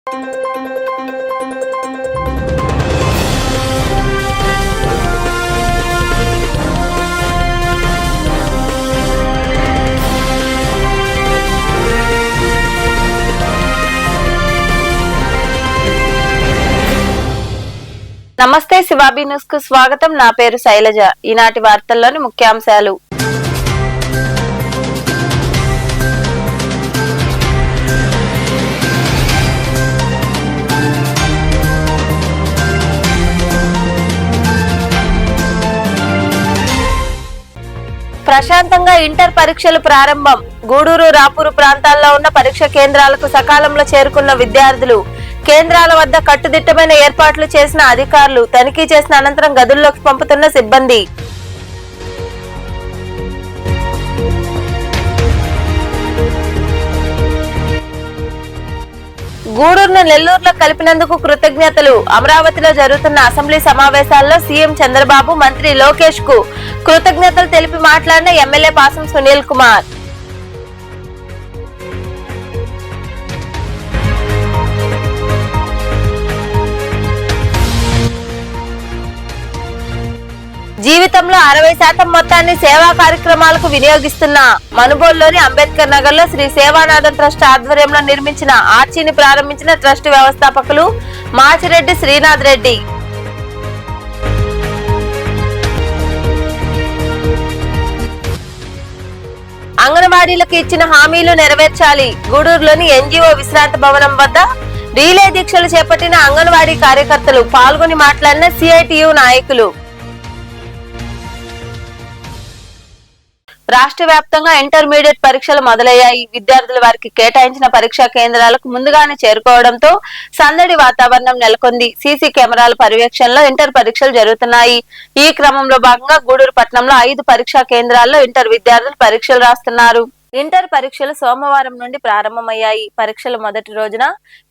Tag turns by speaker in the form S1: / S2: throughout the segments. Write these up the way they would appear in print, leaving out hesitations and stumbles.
S1: నమస్తే, శివాబీ న్యూస్ కు స్వాగతం. నా పేరు శైలజ. ఈనాటి వార్తల్లోని ముఖ్యాంశాలు. ప్రశాంతంగా ఇంటర్ పరీక్షలు ప్రారంభం. గూడూరు, రాపూరు ప్రాంతాల్లో ఉన్న పరీక్ష కేంద్రాలకు సకాలంలో చేరుకున్న విద్యార్థులు. కేంద్రాల వద్ద కట్టుదిట్టమైన ఏర్పాట్లు చేసిన అధికారులు. తనిఖీ చేసిన అనంతరం గదుల్లోకి పంపుతున్న సిబ్బంది. గూడూరును నెల్లూరులో కలిపినందుకు కృతజ్ఞతలు. అమరావతిలో జరుగుతున్న అసెంబ్లీ సమావేశాల్లో సీఎం చంద్రబాబు, మంత్రి లోకేష్ కు కృతజ్ఞతలు తెలిపి మాట్లాడిన ఎమ్మెల్యే పాసం సునీల్ కుమార్. జీవితంలో 60% మొత్తాన్ని సేవా కార్యక్రమాలకు వినియోగిస్తున్న మనుబోలులోని అంబేద్కర్ నగర్ లో శ్రీ సేవానాథన్ ట్రస్ట్ ఆధ్వర్యంలో నిర్మించిన ఆర్చిని ప్రారంభించిన ట్రస్ట్ వ్యవస్థాపకులు మాచిరెడ్డి శ్రీనాథ్ రెడ్డి. అంగన్వాడీలకు ఇచ్చిన హామీలు నెరవేర్చాలి. గూడూరులోని ఎన్జీఓ విశ్రాంతి భవనం వద్ద రీలే దీక్షలు చేపట్టిన అంగన్వాడీ కార్యకర్తలు. పాల్గొని మాట్లాడిన సిఐటియు నాయకులు. రాష్ట్ర వ్యాప్తంగా ఇంటర్మీడియట్ పరీక్షలు మొదలయ్యాయి. విద్యార్థులు వారికి కేటాయించిన పరీక్షా కేంద్రాలకు ముందుగానే చేరుకోవడంతో సందడి వాతావరణం నెలకొంది. సీసీ కెమెరాల పర్యవేక్షణలో ఇంటర్ పరీక్షలు జరుగుతున్నాయి. ఈ క్రమంలో భాగంగా గూడూరు పట్టణంలో 5 పరీక్షా కేంద్రాల్లో ఇంటర్ విద్యార్థులు పరీక్షలు రాస్తున్నారు. ఇంటర్ పరీక్షలు సోమవారం నుండి ప్రారంభమయ్యాయి. పరీక్షల మొదటి రోజున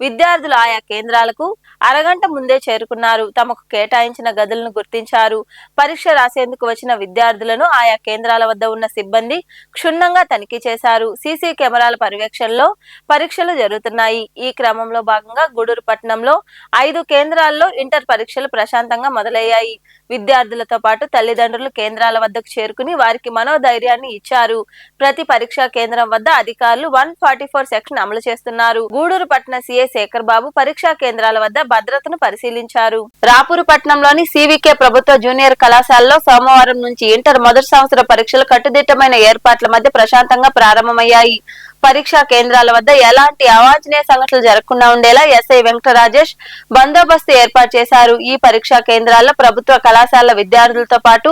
S1: విద్యార్థులు ఆయా కేంద్రాలకు అరగంట ముందే చేరుకున్నారు. తమకు కేటాయించిన గదులను గుర్తించారు. పరీక్ష రాసేందుకు వచ్చిన విద్యార్థులను ఆయా కేంద్రాల వద్ద ఉన్న సిబ్బంది క్షుణ్ణంగా తనిఖీ చేశారు. సీసీ కెమెరాల పర్యవేక్షణలో పరీక్షలు జరుగుతున్నాయి. ఈ క్రమంలో భాగంగా గూడూరు పట్టణంలో 5 కేంద్రాల్లో ఇంటర్ పరీక్షలు ప్రశాంతంగా మొదలయ్యాయి. విద్యార్థులతో పాటు తల్లిదండ్రులు కేంద్రాల వద్దకు చేరుకుని వారికి మనోధైర్యాన్ని ఇచ్చారు. ప్రతి పరీక్షా కేంద్రం వద్ద అధికారులు 144 సెక్షన్ అమలు చేస్తున్నారు. గూడూరు పట్టణ సీఐ శేఖర్ బాబు పరీక్షా కేంద్రాల వద్ద భద్రతను పరిశీలించారు. రాపూరు పట్టణంలోని సివికే ప్రభుత్వ జూనియర్ కళాశాలలో సోమవారం నుంచి ఇంటర్ మొదటి సంవత్సర పరీక్షలు కట్టుదిట్టమైన ఏర్పాట్ల మధ్య ప్రశాంతంగా ప్రారంభమయ్యాయి. పరీక్షా కేంద్రాల వద్ద ఎలాంటి అవాంఛనీయ సంఘటనలు జరగకుండా ఉండేలా ఎస్ఐ వెంకట రాజేష్ బందోబస్తు ఏర్పాటు చేశారు. ఈ పరీక్షా కేంద్రాల్లో ప్రభుత్వ కళాశాల విద్యార్థులతో పాటు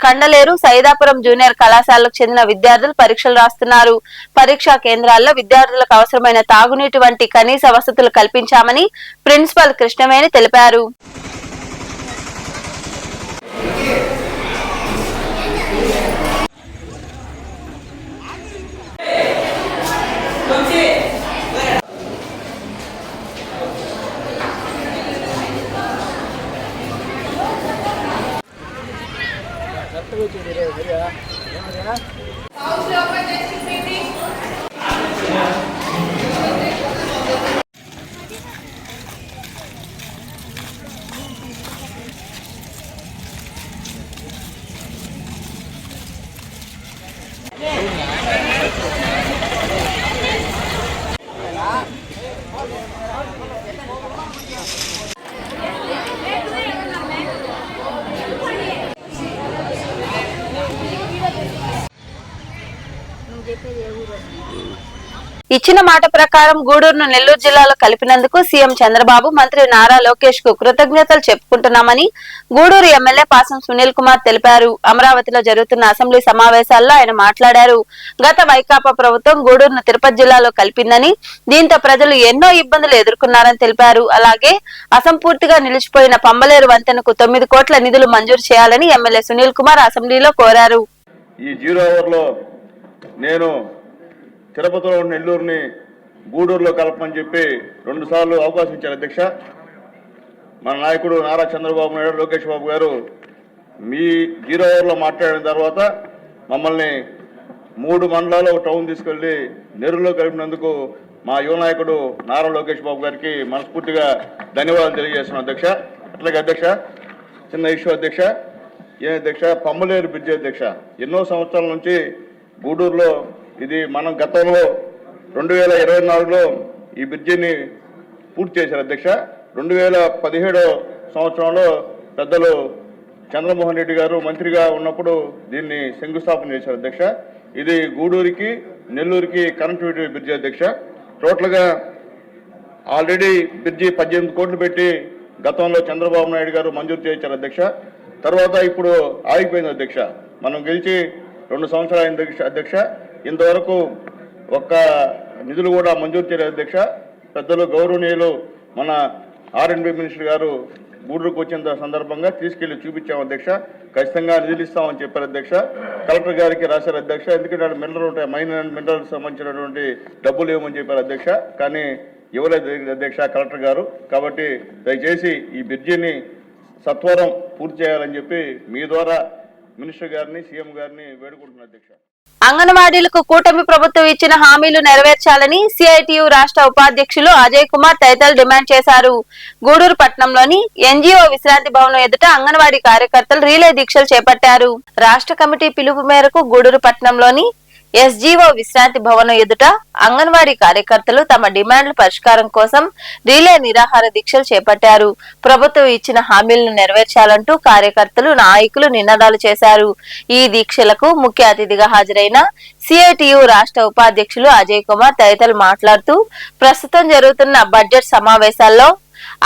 S1: కండలేరు, సైదాపురం జూనియర్ కళాశాలకు చెందిన విద్యార్థులు పరీక్షలు రాస్తున్నారు. పరీక్షా కేంద్రాల్లో విద్యార్థులకు అవసరమైన తాగునీటి వంటి కనీస వసతులు కల్పించామని ప్రిన్సిపల్ కృష్ణవేణి తెలిపారు. ఇచ్చిన మాట ప్రకారం గూడూరును నెల్లూరు జిల్లాలో కలిపినందుకు సీఎం చంద్రబాబు, మంత్రి నారా లోకేష్ కు కృతజ్ఞతలు చెప్పుకుంటున్నామని గూడూరు ఎమ్మెల్యే పాసం సునీల్ కుమార్ తెలిపారు. అమరావతిలో జరుగుతున్న అసెంబ్లీ సమావేశాల్లో ఆయన మాట్లాడారు. గత వైకాపా ప్రభుత్వం గూడూరును తిరుపతి జిల్లాలో కలిపిందని, దీంతో ప్రజలు ఎన్నో ఇబ్బందులు ఎదుర్కొన్నారని తెలిపారు. అలాగే అసంపూర్తిగా నిలిచిపోయిన పంబలేరు వంతెనకు 9 కోట్ల నిధులు మంజూరు చేయాలని ఎమ్మెల్యే సునీల్ కుమార్ అసెంబ్లీలో కోరారు.
S2: ఈ 0 ఓవర్లో నేను తిరుపతిలో నెల్లూరుని గూడూరులో కలపమని చెప్పి 2 సార్లు అవకాశం ఇచ్చారు అధ్యక్ష. మన నాయకుడు నారా చంద్రబాబు నాయుడు, లోకేష్ బాబు గారు మీ 0 ఓవర్లో మాట్లాడిన తర్వాత మమ్మల్ని 3 మండలాలు ఒక టౌన్ తీసుకెళ్లి నెల్లూరులో కలిపినందుకు మా యువ నాయకుడు నారా లోకేష్ బాబు గారికి మనస్ఫూర్తిగా ధన్యవాదాలు తెలియజేస్తున్నాం అధ్యక్ష. అట్లాగే అధ్యక్ష, చిన్న ఇష్యూ అధ్యక్ష, అధ్యక్ష, పమ్మలేరు బ్రిడ్జి అధ్యక్ష, ఎన్నో సంవత్సరాల నుంచి గూడూరులో ఇది మనం గతంలో 2024లో ఈ బ్రిడ్జిని పూర్తి చేశారు అధ్యక్ష. 2017 సంవత్సరంలో పెద్దలు చంద్రమోహన్ రెడ్డి గారు మంత్రిగా ఉన్నప్పుడు దీన్ని శంకుస్థాపన చేశారు అధ్యక్ష. ఇది గూడూరుకి నెల్లూరుకి కనెక్టివిటీ బ్రిడ్జి అధ్యక్ష. టోటల్గా ఆల్రెడీ బ్రిడ్జి 18 కోట్లు పెట్టి గతంలో చంద్రబాబు నాయుడు గారు మంజూరు చేయించారు అధ్యక్ష. తర్వాత ఇప్పుడు ఆగిపోయింది అధ్యక్ష. మనం గెలిచి 2 సంవత్సరాలు అయింది అధ్యక్ష. ఇంతవరకు ఒక్క నిధులు కూడా మంజూరు చేయలేదు అధ్యక్ష. పెద్దలు గౌరవనీయులు మన R&B మినిస్టర్ గారు గూడూరుకు వచ్చిన సందర్భంగా తీసుకెళ్లి చూపించాం అధ్యక్ష. ఖచ్చితంగా నిధులు ఇస్తామని చెప్పారు అధ్యక్ష. కలెక్టర్ గారికి రాశారు అధ్యక్ష. ఎందుకంటే మినరల్ ఉంటాయి, మైన్ అండ్ మినరల్ సంబంధించినటువంటి డబ్బులు ఇవ్వమని చెప్పారు అధ్యక్ష. కానీ ఇవ్వలేదు అధ్యక్ష కలెక్టర్ గారు. కాబట్టి దయచేసి ఈ బ్రిడ్జిని సత్వరం పూర్తి చేయాలని చెప్పి మీ ద్వారా మినిస్టర్ గారిని, సీఎం గారిని వేడుకుంటున్నారు అధ్యక్ష.
S1: అంగన్వాడీలకు కూటమి ప్రభుత్వం ఇచ్చిన హామీలు నెరవేర్చాలని సిఐటియు రాష్ట్ర ఉపాధ్యక్షులు అజయ్ కుమార్ తదితరులు డిమాండ్ చేశారు. గూడూరు పట్టణంలోని ఎన్జీఓ విశ్రాంతి భవనం ఎదుట అంగన్వాడీ కార్యకర్తలు రీలే దీక్షలు చేపట్టారు. రాష్ట్ర కమిటీ పిలుపు మేరకు గూడూరు పట్టణంలోని ఎస్జీఓ విశ్రాంతి భవనం ఎదుట అంగన్వాడీ కార్యకర్తలు తమ డిమాండ్ల పరిష్కారం కోసం రీలే నిరాహార దీక్షలు చేపట్టారు. ప్రభుత్వం ఇచ్చిన హామీలను నెరవేర్చాలంటూ కార్యకర్తలు, నాయకులు నినాదాలు చేశారు. ఈ దీక్షలకు ముఖ్య అతిథిగా హాజరైన సిఐటియు రాష్ట్ర ఉపాధ్యక్షులు అజయ్ కుమార్ తదితరులు మాట్లాడుతూ ప్రస్తుతం జరుగుతున్న బడ్జెట్ సమావేశాల్లో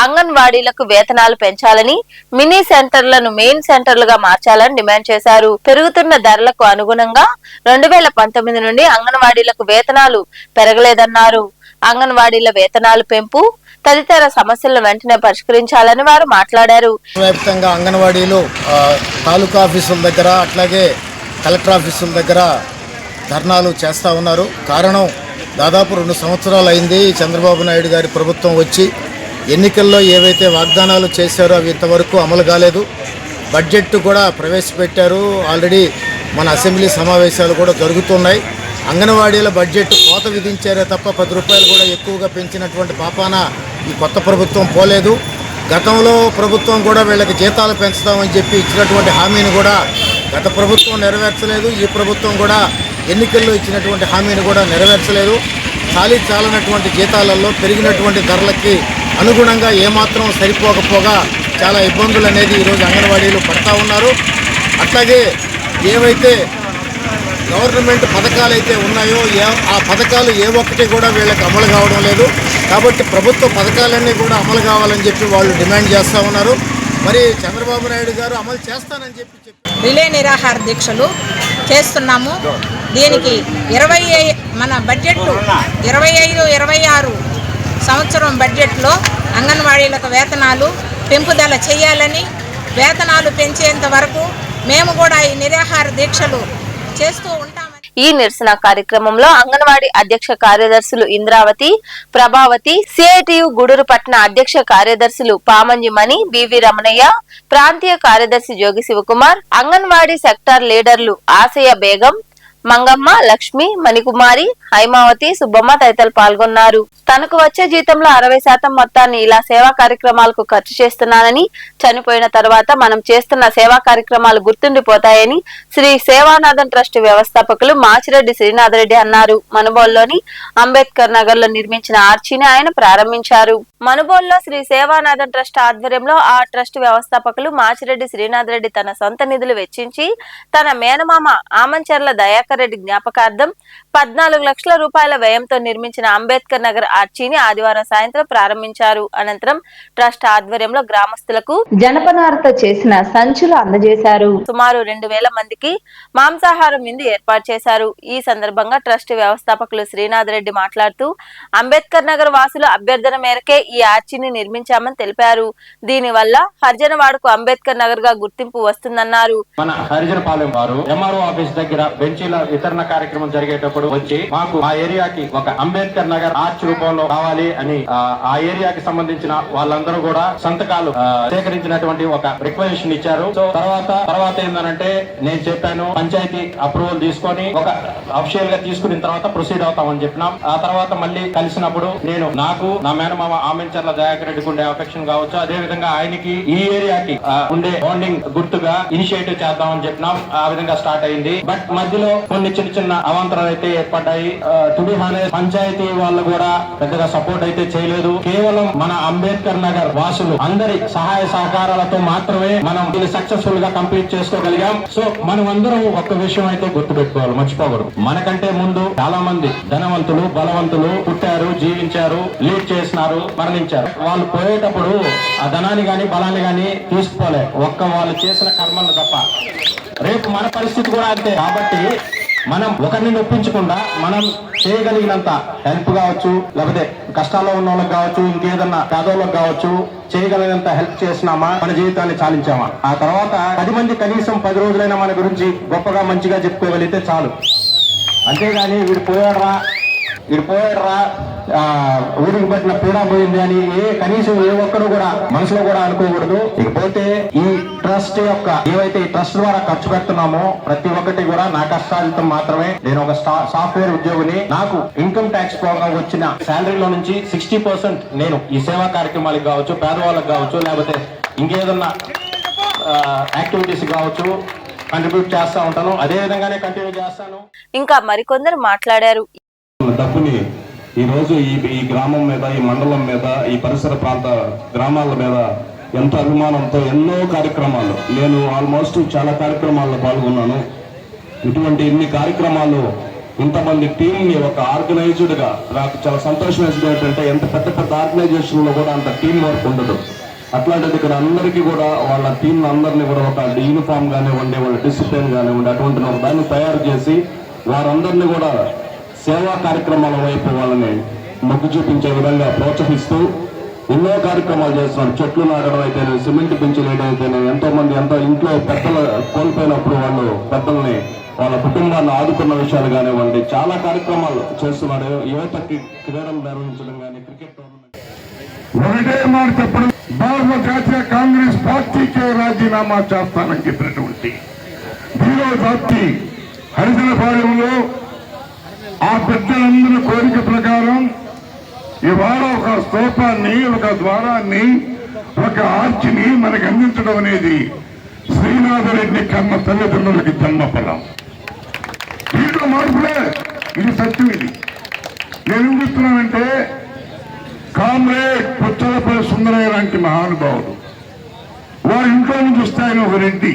S1: అంగన్వాడీలకు వేతనాలు పెంచాలని, మినీ సెంటర్లను మెయిన్ సెంటర్లుగా మార్చాలని డిమాండ్ చేశారు. పెరుగుతున్న ధరలకు అనుగుణంగా 2019 నుండి అంగన్వాడీలకు వేతనాలు పెరగలేదన్నారు. అంగన్వాడీల వేతనాలు పెంపు తదితర సమస్యలను వెంటనే పరిష్కరించాలని వారు మాట్లాడారు.
S3: వ్యాప్తంగా అంగన్వాడీలు తాలూకా ఆఫీసుల దగ్గర అట్లాగే కలెక్టర్ ఆఫీసుల దగ్గర ధర్నాలు చేస్తూ ఉన్నారు. కారణం దాదాపు 2 సంవత్సరాలు అయింది చంద్రబాబు నాయుడు గారి ప్రభుత్వం వచ్చి. ఎన్నికల్లో ఏవైతే వాగ్దానాలు చేశారో అవి ఇంతవరకు అమలు కాలేదు. బడ్జెట్ కూడా ప్రవేశపెట్టారు. ఆల్రెడీ మన అసెంబ్లీ సమావేశాలు కూడా జరుగుతున్నాయి. అంగన్వాడీల బడ్జెట్ కోత విధించారే తప్ప 10 రూపాయలు కూడా ఎక్కువగా పెంచినటువంటి పాపాన ఈ కొత్త ప్రభుత్వం పోలేదు. గతంలో ప్రభుత్వం కూడా వీళ్ళకి జీతాలు పెంచుతామని చెప్పి ఇచ్చినటువంటి హామీని కూడా గత ప్రభుత్వం నెరవేర్చలేదు. ఈ ప్రభుత్వం కూడా ఎన్నికల్లో ఇచ్చినటువంటి హామీని కూడా నెరవేర్చలేదు. చాలినటువంటి జీతాలలో పెరిగినటువంటి ధరలకి అనుగుణంగా ఏమాత్రం సరిపోకపోగా చాలా ఇబ్బందులు అనేది ఈరోజు అంగన్వాడీలు పడతా ఉన్నారు. అట్లాగే ఏవైతే గవర్నమెంట్ పథకాలు అయితే ఉన్నాయో ఆ పథకాలు ఏ ఒక్కటి కూడా వీళ్ళకి అమలు కావడం లేదు. కాబట్టి ప్రభుత్వ పథకాలన్నీ కూడా అమలు కావాలని చెప్పి వాళ్ళు డిమాండ్ చేస్తూ ఉన్నారు. మరి చంద్రబాబు నాయుడు గారు అమలు చేస్తానని చెప్పి
S4: రిలే నిరాహార దీక్షలు చేస్తున్నాము. దీనికి మన బడ్జెట్ 25-26 సంవత్సరం బడ్జెట్లో అంగన్వాడీలకు వేతనాలు పెంపుదల చేయాలని, వేతనాలు పెంచేంత వరకు మేము కూడా ఈ నిరాహార దీక్షలు చేస్తూ ఉంటామని.
S1: ఈ నిరసన కార్యక్రమంలో అంగన్వాడీ అధ్యక్ష కార్యదర్శులు ఇంద్రావతి, ప్రభావతి, సిఐటియు గూడూరు పట్టణ అధ్యక్ష కార్యదర్శులు పామంజిమణి, బివి రమణయ్య, ప్రాంతీయ కార్యదర్శి జోగి శివకుమార్, అంగన్వాడీ సెక్టార్ లీడర్లు ఆశయ బేగం, మంగమ్మ, లక్ష్మి, మణికుమారి, హైమావతి, సుబ్బమ్మ తదితరులు పాల్గొన్నారు. తనకు వచ్చే జీతంలో 60% మొత్తాన్ని ఇలా సేవా కార్యక్రమాలకు ఖర్చు చేస్తున్నానని, చనిపోయిన తర్వాత మనం చేస్తున్న సేవా కార్యక్రమాలు గుర్తుండిపోతాయని శ్రీ సేవానాథన్ ట్రస్ట్ వ్యవస్థాపకులు మాచిరెడ్డి శ్రీనాథరెడ్డి అన్నారు. మనుబోలులోని అంబేద్కర్ నగర్ లో నిర్మించిన ఆర్చిని ఆయన ప్రారంభించారు. మనుబోలులో శ్రీ సేవానాథన్ ట్రస్ట్ ఆధ్వర్యంలో ఆ ట్రస్ట్ వ్యవస్థాపకులు మాచిరెడ్డి శ్రీనాథరెడ్డి తన సొంత నిధులు వెచ్చించి తన మేనమామ ఆమంచర్ల దయాకర్ రెడ్డి జ్ఞాపకార్థం 14 లక్షల రూపాయల వ్యయంతో నిర్మించిన అంబేద్కర్ నగర్ ఆర్చిని ఆదివారం సాయంత్రం ప్రారంభించారు. అనంతరం ట్రస్ట్ ఆధ్వర్యంలో గ్రామస్తులకు జనపనారతో చేసిన సంచులు అందజేశారు. సుమారు 2000 మందికి మాంసాహారం విందు ఏర్పాటు చేశారు. ఈ సందర్భంగా ట్రస్ట్ వ్యవస్థాపకులు శ్రీనాథ్ రెడ్డి మాట్లాడుతూ అంబేద్కర్ నగర్ వాసుల అభ్యర్థన మేరకే ఈ ఆర్చిని నిర్మించామని తెలిపారు. దీని వల్ల హరిజనవాడకు అంబేద్కర్ నగర్ గా గుర్తింపు వస్తుందన్నారు.
S5: మన హరిజనపాలెం వారు ఎంఆర్ఓ ఆఫీస్ దగ్గర బెంచీల వితరణ కార్యక్రమం జరిగేటప్పుడు వచ్చి మాకు ఆ ఏరియాకి ఒక అంబేద్కర్ నగర్ ఆర్చ్ రూపంలో కావాలి అని ఆ ఏరియాకి సంబంధించిన వాళ్ళందరూ కూడా సంతకాలు సేకరించినటువంటి ఒక రిక్వెజిషన్ ఇచ్చారు. సో తర్వాత ఏంటంటే నేను చెప్పాను పంచాయతీ అప్రూవల్ తీసుకొని ఒక అఫిషియల్ గా తీసుకున్న తర్వాత ప్రొసీడ్ అవుతామని చెప్పినాం. ఆ తర్వాత మళ్ళీ కలిసినప్పుడు నేను నాకు నా మేనమామ ఆమెంచర్ల దయాకర్ రెడ్డికి ఉండే అఫెక్షన్ కావచ్చు, అదే విధంగా ఆయనకి ఈ ఏరియాకి ఉండే బాండింగ్ గుర్తుగా ఇనిషియేటివ్ చేద్దామని చెప్పినాం. ఆ విధంగా స్టార్ట్ అయింది. బట్ మధ్యలో కొన్ని చిన్న అవాంతరాలు అయితే ఏర్పడ్డాయి. టు బి హానెస్ట్ పంచాయతీ వాళ్ళు కూడా పెద్దగా సపోర్ట్ అయితే చేయలేదు. కేవలం మన అంబేద్కర్ నగర్ వాసులు అందరి సహాయ సహకారాలతో మాత్రమే మనం దీన్ని సక్సెస్ఫుల్ గా కంప్లీట్ చేసుకోగలిగాం. సో మనం అందరం ఒక్క విషయం అయితే గుర్తుపెట్టుకోవాలి, మర్చిపోకూడదు. మనకంటే ముందు చాలా మంది ధనవంతులు బలవంతులు పుట్టారు, జీవించారు, లీడ్ చేసినారు, మరణించారు. వాళ్ళు పోయేటప్పుడు ఆ ధనాన్ని గాని బలాన్ని గాని తీసుకుపోలే, ఒక్క వాళ్ళు చేసిన కర్మలు తప్ప. రేపు మన పరిస్థితి కూడా అంతే. కాబట్టి మనం ఒకరిని నొప్పించకుండా మనం చేయగలిగినంత హెల్ప్ కావచ్చు, లేకపోతే కష్టాల్లో ఉన్న వాళ్ళకి కావచ్చు, ఇంకేదన్నా పేదోళ్ళకి కావచ్చు, చేయగలిగినంత హెల్ప్ చేసినామా మన జీవితాన్ని చాలించామా. ఆ తర్వాత 10 మంది కనీసం 10 రోజులైనా మన గురించి గొప్పగా మంచిగా చెప్పుకోగలిగితే చాలు. అంతేగాని వీడు పోయాడరా ఊరికి పట్టిన పీడా పోయింది అని కనీసం ఏ ఒక్కరు కూడా మనసులో కూడా అనుకోకూడదు. ఇకపోతే ఈ ట్రస్ట్ యొక్క ఏవైతే ఈ ట్రస్ట్ ద్వారా ఖర్చు పెడుతున్నామో ప్రతి ఒక్కటి కూడా నా కష్టాలతో మాత్రమే. నేను ఒక సాఫ్ట్వేర్ ఉద్యోగిని. నాకు ఇన్కమ్ ట్యాక్స్ పోగా వచ్చిన శాలరీలో నుంచి 60% నేను ఈ సేవా కార్యక్రమాలకు కావచ్చు, పేదవాళ్ళకి కావచ్చు, లేకపోతే ఇంకేదన్నా యాక్టివిటీస్ కావచ్చు కంట్రిబ్యూట్ చేస్తా ఉంటాను. అదే విధంగానే కంటిన్యూ చేస్తాను.
S1: ఇంకా మరికొందరు మాట్లాడారు.
S6: డబ్బుని ఈ రోజు ఈ గ్రామం మీద, ఈ మండలం మీద, ఈ పరిసర ప్రాంత గ్రామాల మీద ఎంతో అభిమానంతో ఎన్నో కార్యక్రమాలు, నేను ఆల్మోస్ట్ చాలా కార్యక్రమాల్లో పాల్గొన్నాను. ఇటువంటి ఇన్ని కార్యక్రమాలు ఇంతమంది టీంని ఒక ఆర్గనైజ్డ్గా నాకు చాలా సంతోషం వేసింది. ఏంటంటే ఎంత పెద్ద ఆర్గనైజేషన్లో కూడా అంత టీం వర్క్ ఉండదు. అట్లాంటిది ఇక్కడ అందరికీ కూడా వాళ్ళ టీం అందరినీ కూడా ఒక యూనిఫామ్ కానివ్వండి, వాళ్ళ డిసిప్లిన్ కానివ్వండి, అటువంటి ఒక దాన్ని తయారు చేసి వారందరినీ కూడా సేవా కార్యక్రమాల వైపు వాళ్ళని మొగ్గు చూపించే విధంగా ప్రోత్సహిస్తూ ఎన్నో కార్యక్రమాలు చేస్తున్నారు. చెట్లు నాటడం అయితేనే, సిమెంట్ పెంచులు వేయడం అయితేనే, ఎంతో మంది ఎంతో ఇంట్లో పెద్దలు కోల్పోయినప్పుడు వాళ్ళు పెద్దల్ని వాళ్ళ కుటుంబాన్ని ఆదుకున్న విషయాలు కానివ్వండి, చాలా కార్యక్రమాలు చేస్తున్నారు. యువతకి క్రీడలు నిర్వహించడం కానీ, క్రికెట్ టోర్నమెంట్.
S7: ఒకటే మాట చెప్పడం, భారత జాతీయ కాంగ్రెస్ పార్టీకే రాజీనామా చేస్తానని చెప్పినటువంటి బీరో పార్టీ హరిజనపాలెంలో ఆ పెద్దలందరి కోరిక ప్రకారం ఇవాళ ఒక స్తూపాన్ని, ఒక ద్వారాన్ని, ఒక ఆర్చిని మనకు అందించడం అనేది శ్రీనాథరెడ్డి కన్న తల్లిదండ్రులకి జన్మఫలం. దీంట్లో మార్పులే, ఇది సత్యం. ఇది నేను చూస్తున్నానంటే కామ్రేడ్ పుచ్చలపల్లి సుందరయ్య లాంటి మహానుభావుడు వారి ఇంట్లో నుంచి వస్తాయని ఒక రెడ్డి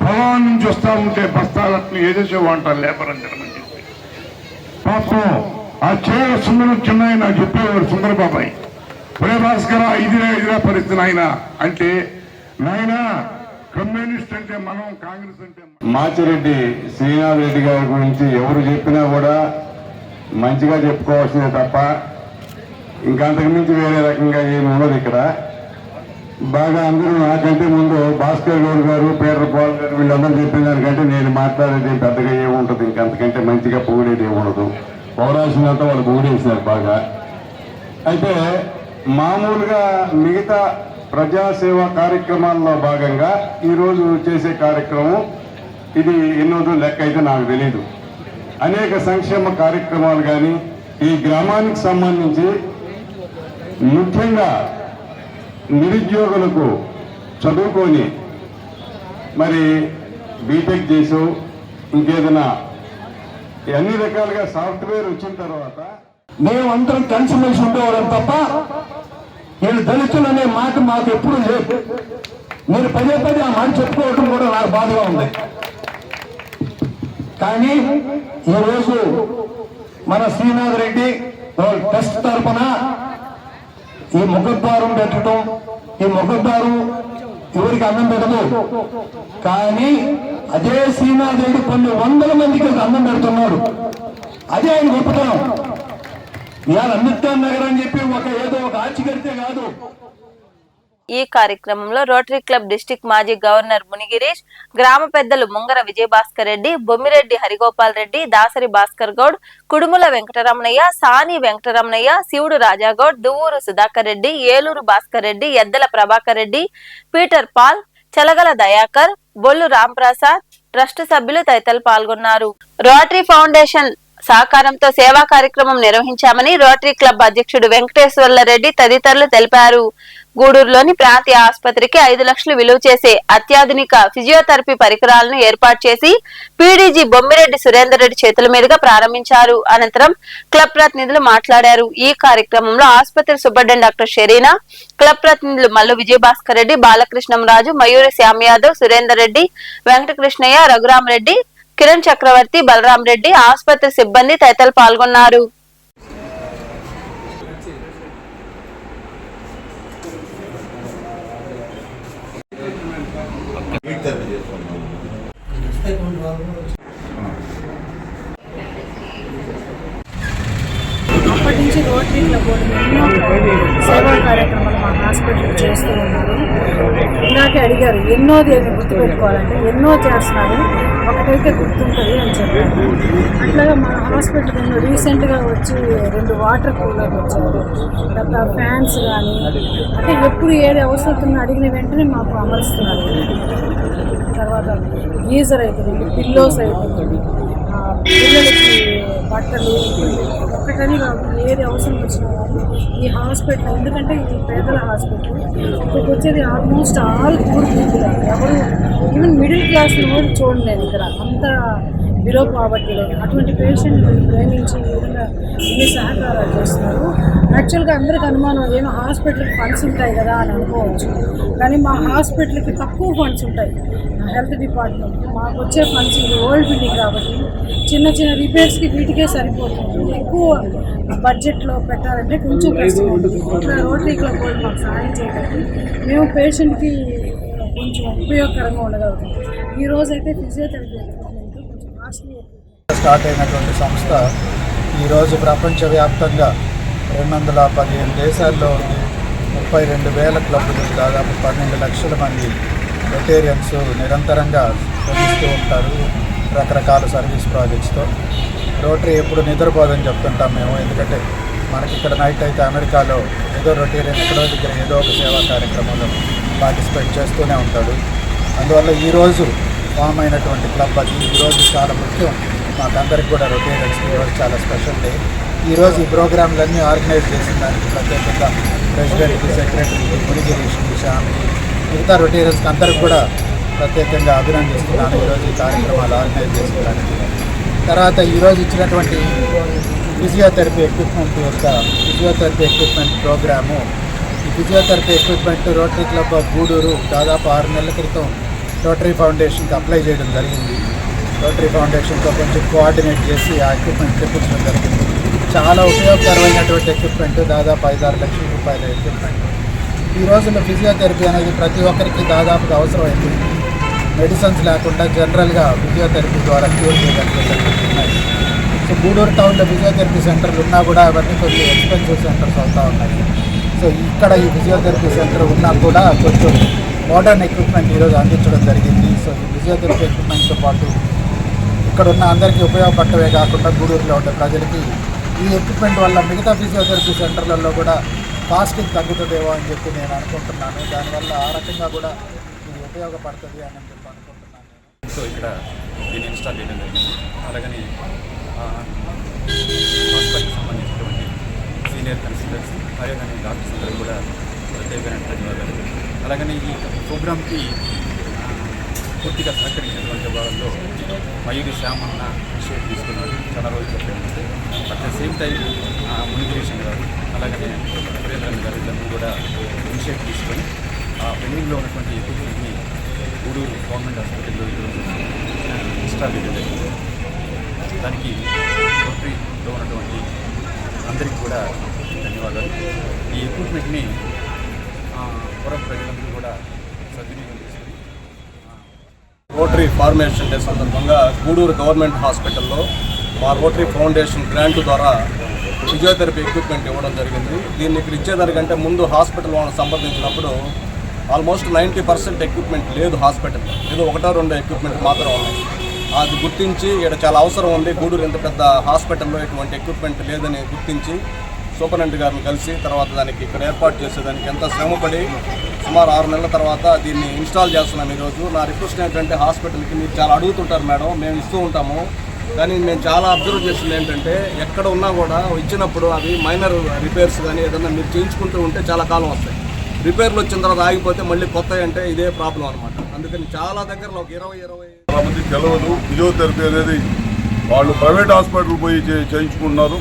S7: పొలం నుంచి వస్తా ఉంటే బస్తాలని ఏదేసే అంటారు లేబర్ అని చెప్పి పాపం ఆ చేర సుందరం చిన్నాయన నాకు చెప్పేవాడు సుందరబాబాయ్, ఒరే భాస్కర ఇదిరా పరిస్థితి నాయన అంటే, నాయన కమ్యూనిస్ట్ అంటే మనం, కాంగ్రెస్ అంటే.
S6: మాచిరెడ్డి శ్రీనాథ్ రెడ్డి గారి గురించి ఎవరు చెప్పినా కూడా మంచిగా చెప్పుకోవాల్సిందే తప్ప ఇంకా అంతకుమించి వేరే రకంగా ఏమి ఉండదు. ఇక్కడ బాగా అందరూ నాకంటే ముందు భాస్కర్ గౌడ్ గారు, పీటర్ పాల్ గారు వీళ్ళందరూ చెప్పిన దానికంటే నేను మాట్లాడేది పెద్దగా ఏముంటుంది, ఇంకంతకంటే మంచిగా పొగిడేది ఏముండదు. పౌరాల్సిందంతా వాళ్ళు పొగిడేసినారు బాగా. అయితే మామూలుగా మిగతా ప్రజాసేవా కార్యక్రమాల్లో భాగంగా ఈరోజు చేసే కార్యక్రమం ఇది ఎన్నోదో లెక్క అయితే నాకు తెలీదు. అనేక సంక్షేమ కార్యక్రమాలు కానీ ఈ గ్రామానికి సంబంధించి ముఖ్యంగా నిరుద్యోగులకు చదువుకొని మరి బీటెక్ చేసో ఇంకేదైనా అన్ని రకాలుగా సాఫ్ట్వేర్ వచ్చిన తర్వాత
S7: మేమందరం కలిసిమెలిసి ఉండేవాళ్ళం తప్ప నేను దళితులు అనే మాట మాకు ఎప్పుడు లేదు. నేను పదే ఆ మాట చెప్పుకోవటం కూడా నాకు బాధగా ఉంది. కానీ ఈరోజు మన శ్రీనాథ్ రెడ్డి ట్రస్ట్ తరఫున ఈ ముఖద్వారం పెట్టడం, ఈ ముఖద్వారం ఎవరికి అన్నం పెట్టదు, కానీ అదే శ్రీనాథ్ రెడ్డి కొన్ని 100 మందికి అన్నం పెడుతున్నాడు. అదే ఆయన గొప్పతనం. ఇవాళ అంబేద్కర్ నగర్ అని చెప్పి ఏదో ఒక ఆర్చి కడితే కాదు,
S1: ఈ కార్యక్రమంలో రోటరీ క్లబ్ డిస్ట్రిక్ట్ మాజీ గవర్నర్ మునిగిరీష్, గ్రామ పెద్దలు Mungara Vijayabhaskar Reddy, Bommireddy Harigopal Reddy, Dasari Bhaskar Goud, Kudumula Venkataramanaiah, Sani Venkataramanaiah, Shivudu Rajagoud, Duvvuru Sudhakar Reddy, Eluru Bhaskar Reddy, Eddala Prabhakar Reddy, Peter Paul, Chalagala Dayakar, Bollu Ramprasad, trust సభ్యులు తదితరులు పాల్గొన్నారు. రోటరీ ఫౌండేషన్ సహకారంతో సేవా కార్యక్రమం నిర్వహించామని రోటరీ క్లబ్ అధ్యక్షుడు వెంకటేశ్వర్ల రెడ్డి తదితరులు తెలిపారు. గూడూరులోని ప్రాంతీయ ఆసుపత్రికి 5 లక్షలు విలువ చేసే అత్యాధునిక ఫిజియోథెరపీ పరికరాలను ఏర్పాటు చేసి పీడీజీ బొమ్మిరెడ్డి సురేందర్ రెడ్డి చేతుల మీదుగా ప్రారంభించారు. అనంతరం క్లబ్ ప్రతినిధులు మాట్లాడారు. ఈ కార్యక్రమంలో ఆసుపత్రి సూపరింటెండెంట్ డాక్టర్ షెరీనా, క్లబ్ ప్రతినిధులు మల్లు విజయభాస్కర్ రెడ్డి, బాలకృష్ణంరాజు, మయూరి శ్యామ్ యాదవ్, సురేందర్ రెడ్డి, వెంకటకృష్ణయ్య, రఘురామరెడ్డి, కిరణ్ చక్రవర్తి, బలరాం రెడ్డి, ఆసుపత్రి సిబ్బంది తదితరులు పాల్గొన్నారు.
S8: అప్పటి నుంచి రోటరీ క్లబ్ ఎన్నో సేవా కార్యక్రమాలు మా హాస్పిటల్ చేస్తూ ఉన్నారు. ఇందాకే అడిగారు ఎన్నో దేని గుర్తుపెట్టుకోవాలంటే ఎన్నో చేస్తున్నారు, ఒకటైతే గుర్తుంటుంది అని చెప్పారు. అట్లాగా మా హాస్పిటల్ ఎన్నో రీసెంట్గా వచ్చి 2 వాటర్ కూలర్లు వచ్చారు, తర్వాత ఫ్యాన్స్ కానీ, అంటే ఎప్పుడు ఏది అవసరం అడిగిన వెంటనే మాకు అమరుస్తున్నారు. తర్వాత గీజర్ అవుతుంది, పిల్లోస్ అవుతుంది, పిల్లలకి బట్టలు, ఒక్కటని ఏది అవసరం వచ్చినా కానీ ఈ హాస్పిటల్, ఎందుకంటే ఇది పేదల హాస్పిటల్, ఇక్కడికి వచ్చేది ఆల్మోస్ట్ ఆల్ పూర్ పీపుల్, ఎవరు ఈవెన్ మిడిల్ క్లాస్ కూడా చూడలేదు ఇక్కడ, అంత బిలో పావర్టీలో. అటువంటి పేషెంట్ ప్రేమించి ఈ విధంగా ఇన్ని సహకారాలు చేస్తున్నారు. యాక్చువల్గా అందరికి అనుమానం ఏమో హాస్పిటల్కి ఫండ్స్ ఉంటాయి కదా అని అనుకోవచ్చు, కానీ మా హాస్పిటల్కి తక్కువ ఫండ్స్ ఉంటాయి. హెల్త్ డిపార్ట్మెంట్ మాకు వచ్చే ఫండ్స్ ఇది ఓల్డ్ బిల్డింగ్ కాబట్టి చిన్న చిన్న రిపేర్స్కి వీటికే సరిపోతుంది. ఎక్కువ బడ్జెట్లో పెట్టాలంటే కొంచెం కష్టం ఉంటుంది. ఇట్లా రోటరీ క్లబ్ వాళ్ళు మాకు సహాయం చేయడానికి మేము పేషెంట్కి కొంచెం ఉపయోగకరంగా ఉండగలుగుతాం. ఈరోజైతే ఫిజియోథెరపీ కొంచెం కాస్ట్లీ
S3: స్టార్ట్ అయినటువంటి సంస్థ ఈరోజు ప్రపంచవ్యాప్తంగా 215 దేశాల్లో ఉంది. 32,000 క్లబ్లు, దాదాపు 12 లక్షల మంది రొటేరియన్స్ నిరంతరంగా శ్రమిస్తూ ఉంటారు రకరకాల సర్వీస్ ప్రాజెక్ట్స్తో. రోటరీ ఎప్పుడు నిద్రపోదని చెప్తుంటాం మేము, ఎందుకంటే మనకి ఇక్కడ నైట్ అయితే అమెరికాలో ఏదో రొటేరియన్ ఎక్కడో దగ్గర ఏదో ఒక సేవా కార్యక్రమంలో పార్టిసిపేట్ చేస్తూనే ఉంటాడు. అందువల్ల ఈరోజు ఫామ్ అయినటువంటి క్లబ్ అది ఈరోజు చాలా ముఖ్యం మాకందరికి కూడా. రొటేరియన్స్కి ఈరోజు చాలా స్పెషల్ డే. ఈరోజు ఈ ప్రోగ్రాంలన్నీ ఆర్గనైజ్ చేసిన దానికి ప్రత్యేకంగా ప్రెసిడెంట్కి, సెక్రటరీకి, మునిగిరీష్కి, శ్యామ్కి, మిగతా రొటేరియన్స్కి అందరికి కూడా ప్రత్యేకంగా అభినందిస్తున్నాను ఈరోజు ఈ కార్యక్రమాలు ఆర్గనైజ్ చేసుకోవడానికి. తర్వాత ఈరోజు ఇచ్చినటువంటి ఫిజియోథెరపీ ఎక్విప్మెంట్ ప్రోగ్రాము, ఈ physiotherapy equipment rotary club of Gudur దాదాపు 6 నెలల క్రితం రోటరీ ఫౌండేషన్కి అప్లై చేయడం జరిగింది. రోటరీ ఫౌండేషన్తో కొంచెం కోఆర్డినేట్ చేసి ఆ ఎక్విప్మెంట్ తెప్పించడం జరిగింది. చాలా ఉపయోగకరమైనటువంటి ఎక్విప్మెంట్, దాదాపు 5-6 లక్షల రూపాయల ఎక్విప్మెంట్. ఈ రోజుల్లో ఫిజియోథెరపీ అనేది ప్రతి ఒక్కరికి దాదాపుగా అవసరమైంది. మెడిసిన్స్ లేకుండా జనరల్గా ఫిజియోథెరపీ ద్వారా క్యూర్ చేయగలిగేటటువంటి ఉన్నాయి. సో గూడూరు టౌన్లో ఫిజియోథెరపీ సెంటర్లు ఉన్నా కూడా అవన్నీ కొంచెం ఎక్స్పెన్సివ్ సెంటర్స్ అవుతూ ఉన్నాయి. సో ఇక్కడ ఈ ఫిజియోథెరపీ సెంటర్ ఉన్నా కూడా కొంచెం మోడర్న్ ఎక్విప్మెంట్ ఈరోజు అందించడం జరిగింది. సో ఈ ఫిజియోథెరపీ ఎక్విప్మెంట్తో పాటు ఇక్కడ ఉన్న అందరికీ ఉపయోగపడటమే కాకుండా గూడూరులో ఉండే ప్రజలకి ఈ ఎక్విప్మెంట్ వల్ల మిగతా ఫిజియోథెరపీ సెంటర్లలో కూడా కాస్టింగ్ తగ్గుతుందేమో అని చెప్పి నేను అనుకుంటున్నాను. దానివల్ల ఆ రకంగా కూడా ఇది ఉపయోగపడుతుంది అని చెప్పి అనుకుంటున్నాను.
S9: సో ఇక్కడ దీన్ని ఇన్స్టాల్ చేయడం జరిగింది. అలాగని హాస్పిటల్కి సంబంధించినటువంటి సీనియర్ కన్సల్టెంట్స్ అలాగని డాక్టర్స్ అందరూ కూడా ప్రత్యేకమైన ధన్యవాదాలు. అలాగని ఈ ప్రోగ్రామ్కి పూర్తిగా సహకరించినటువంటి వాళ్ళలో మయూరి శ్యామ్ అన్న ఇనిషియేట్ తీసుకున్నారు. చాలా రోజులు చెప్పారంటే అట్ ద సేమ్ టైం మునిగిరీషన్ గారు అలాగనే సురేంద్రన్ గారు ఇద్దరు కూడా ఇనిషియేట్ తీసుకొని పెండింగ్లో ఉన్నటువంటి ఎక్విప్మెంట్ని గూడూరు గవర్నమెంట్ హాస్పిటల్లో ఈరోజు ఇన్స్టాల్ చేయడం. దానికి రోటరీలో ఉన్నటువంటి అందరికీ కూడా ధన్యవాదాలు. ఈ ఎక్విప్మెంట్ని పుర ప్రజలందరూ కూడా సద్వినియోగం చేసుకుని
S10: రోటరీ ఫార్మేషన్ డే సందర్భంగా గూడూరు గవర్నమెంట్ హాస్పిటల్లో మా రోటరీ ఫౌండేషన్ గ్రాంట్ ద్వారా ఫిజియోథెరపీ ఎక్విప్మెంట్ ఇవ్వడం జరిగింది. దీన్ని ఇక్కడ ఇచ్చేదానికంటే ముందు హాస్పిటల్ వాళ్ళని సంప్రదించినప్పుడు ఆల్మోస్ట్ 90% ఎక్విప్మెంట్ లేదు హాస్పిటల్లో, ఏదో 1-2 ఎక్విప్మెంట్ మాత్రం ఉన్నాయి. అది గుర్తించి ఇక్కడ చాలా అవసరం ఉంది, గూడూరు ఇంత పెద్ద హాస్పిటల్లో ఎటువంటి ఎక్విప్మెంట్ లేదని గుర్తించి సూపరింటెండెంట్ గారిని కలిసి తర్వాత దానికి ఇక్కడ ఏర్పాటు చేసేదానికి ఎంత శ్రమపడి సుమారు 6 నెలల తర్వాత దీన్ని ఇన్స్టాల్ చేస్తున్నాం ఈరోజు. నా రిక్వెస్ట్ ఏంటంటే హాస్పిటల్కి మీరు చాలా అడుగుతుంటారు మేడం, మేము ఇస్తూ ఉంటాము, కానీ నేను చాలా అబ్జర్వ్ చేసింది ఏంటంటే ఎక్కడ ఉన్నా కూడా ఇచ్చినప్పుడు అవి మైనర్ రిపేర్స్ కానీ ఏదైనా మీరు చేయించుకుంటూ ఉంటే చాలా కాలం వస్తాయి. రిపేర్లు వచ్చిన తర్వాత ఆగిపోతే మళ్ళీ కొత్త అంటే ఇదే ప్రాబ్లం అనమాట. అందుకని చాలా దగ్గరలో ఒక 20
S2: చాలా మంది తెలవదు. ఫిజియోథెరపీ అనేది వాళ్ళు ప్రైవేట్ హాస్పిటల్ పోయి చేయించుకుంటున్నారు.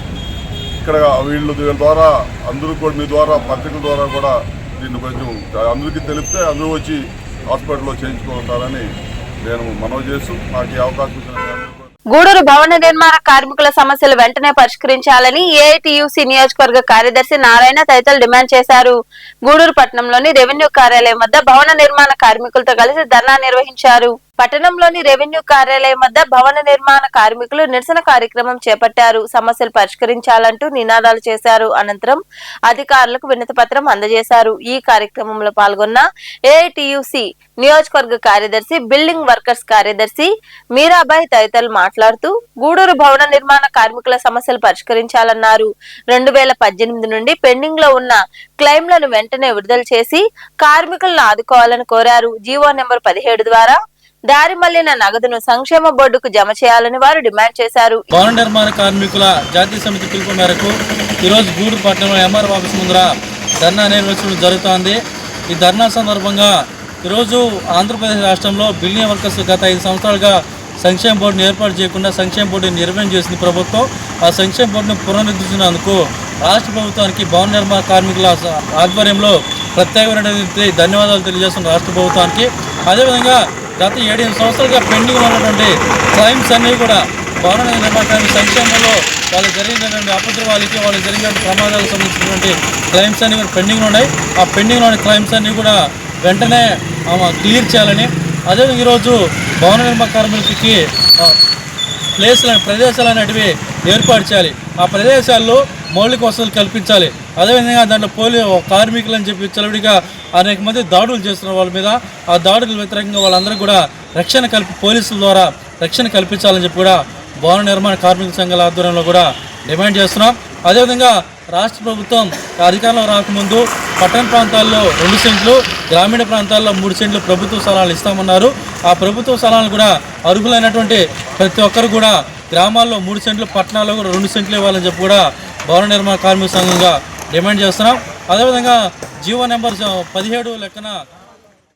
S2: ఇక్కడ వీళ్ళ ద్వారా అందరూ కూడా మీ ద్వారా పత్రికల ద్వారా కూడా దీన్ని కొంచెం అందరికీ తెలిపితే అందరూ వచ్చి హాస్పిటల్లో చేయించుకుంటారని నేను మనవి చేస్తూ నాకు ఈ అవకాశం ఇచ్చిన
S1: గూడూరు భవన నిర్మాణ కార్మికుల సమస్యలు వెంటనే పరిష్కరించాలని ఏఐటియుసి నియోజకవర్గ కార్యదర్శి నారాయణ తదితరులు డిమాండ్ చేశారు. గూడూరు పట్టణంలోని రెవెన్యూ కార్యాలయం వద్ద భవన నిర్మాణ కార్మికులతో కలిసి ధర్నా నిర్వహించారు. పట్టణంలోని రెవెన్యూ కార్యాలయం వద్ద భవన నిర్మాణ కార్మికులు నిరసన కార్యక్రమం చేపట్టారు. సమస్యలు పరిష్కరించాలంటూ నినాదాలు చేశారు. అనంతరం అధికారులకు వినతి పత్రం అందజేశారు. ఈ కార్యక్రమంలో పాల్గొన్న ఏఐటియుసి నియోజకవర్గ కార్యదర్శి, బిల్డింగ్ వర్కర్స్ కార్యదర్శి మీరాబాయ్ తదితరులు మాట్లాడుతూ గూడూరు భవన నిర్మాణ కార్మికుల సమస్యలు పరిష్కరించాలన్నారు. 2018 నుండి పెండింగ్ లో ఉన్న క్లెయిమ్లను వెంటనే విడుదల చేసి కార్మికులను ఆదుకోవాలని కోరారు. జీవో నెంబర్ 17 ద్వారా దారి మళ్లిన నగదును సంక్షేమ బోర్డుకు జమ చేయాలని వారు డిమాండ్ చేశారు.
S11: భవన నిర్మాణ కార్మికుల జాతీయ సమితి పిలుపు మేరకు ఈరోజు గూడూరు పట్టణంలో ఎంఆర్ఓ ఆఫీస్ ముందర ధర్నా నిర్వహించడం జరుగుతోంది. ఈ ధర్నా సందర్భంగా ఈరోజు ఆంధ్రప్రదేశ్ రాష్ట్రంలో బిల్డింగ్ వర్కర్స్ గత 5 సంవత్సరాలుగా సంక్షేమ బోర్డును ఏర్పాటు చేయకుండా సంక్షేమ బోర్డుని నిర్వహణ చేసింది ప్రభుత్వం. ఆ సంక్షేమ బోర్డును పునరుద్ధరించినందుకు రాష్ట్ర ప్రభుత్వానికి భవన నిర్మాణ కార్మికుల ఆధ్వర్యంలో ప్రత్యేకమైనటువంటి ధన్యవాదాలు తెలియజేస్తున్న రాష్ట్ర ప్రభుత్వానికి. అదేవిధంగా గత 7 సంవత్సరాలుగా పెండింగ్ ఉన్నటువంటి క్లైమ్స్ అన్నీ కూడా భవన నిర్మాణ కార్మిక సంక్షేమంలో వాళ్ళకి జరిగినటువంటి అపద్రవాళ్ళకి వాళ్ళకి జరిగిన ప్రమాదాలకు సంబంధించినటువంటి క్లైమ్స్ అన్నీ కూడా పెండింగ్లో ఉన్నాయి. ఆ పెండింగ్లోని క్లైమ్స్ అన్నీ కూడా వెంటనే క్లియర్ చేయాలని, అదేవిధంగా ఈరోజు భవన నిర్మాణ కార్మికులకి ప్రదేశాలు అనేటివి ఏర్పాటు చేయాలి. ఆ ప్రదేశాల్లో మౌలిక వసతులు కల్పించాలి. అదేవిధంగా దాంట్లో కార్మికులు అని చెప్పి చలవిడిగా అనేక మంది దాడులు చేస్తున్న వాళ్ళ మీద ఆ దాడులకు వ్యతిరేకంగా వాళ్ళందరూ కూడా పోలీసుల ద్వారా రక్షణ కల్పించాలని చెప్పి కూడా భవన నిర్మాణ కార్మిక సంఘాల ఆధ్వర్యంలో కూడా డిమాండ్ చేస్తున్నాం. అదేవిధంగా రాష్ట్ర ప్రభుత్వం అధికారంలో రాకముందు పట్టణ ప్రాంతాల్లో 2 సెంట్లు, గ్రామీణ ప్రాంతాల్లో 3 సెంట్లు ప్రభుత్వ స్థలాలు ఇస్తామన్నారు. ఆ ప్రభుత్వ స్థలాలు కూడా అర్హులైనటువంటి ప్రతి ఒక్కరు కూడా గ్రామాల్లో 3 సెంట్లు, పట్టణాల్లో కూడా 2 సెంట్లు ఇవ్వాలని చెప్పి కూడా భవన నిర్మాణ కార్మిక సంఘంగా డిమాండ్ చేస్తున్నాం. అదేవిధంగా జీవో నెంబర్ 17 లెక్కన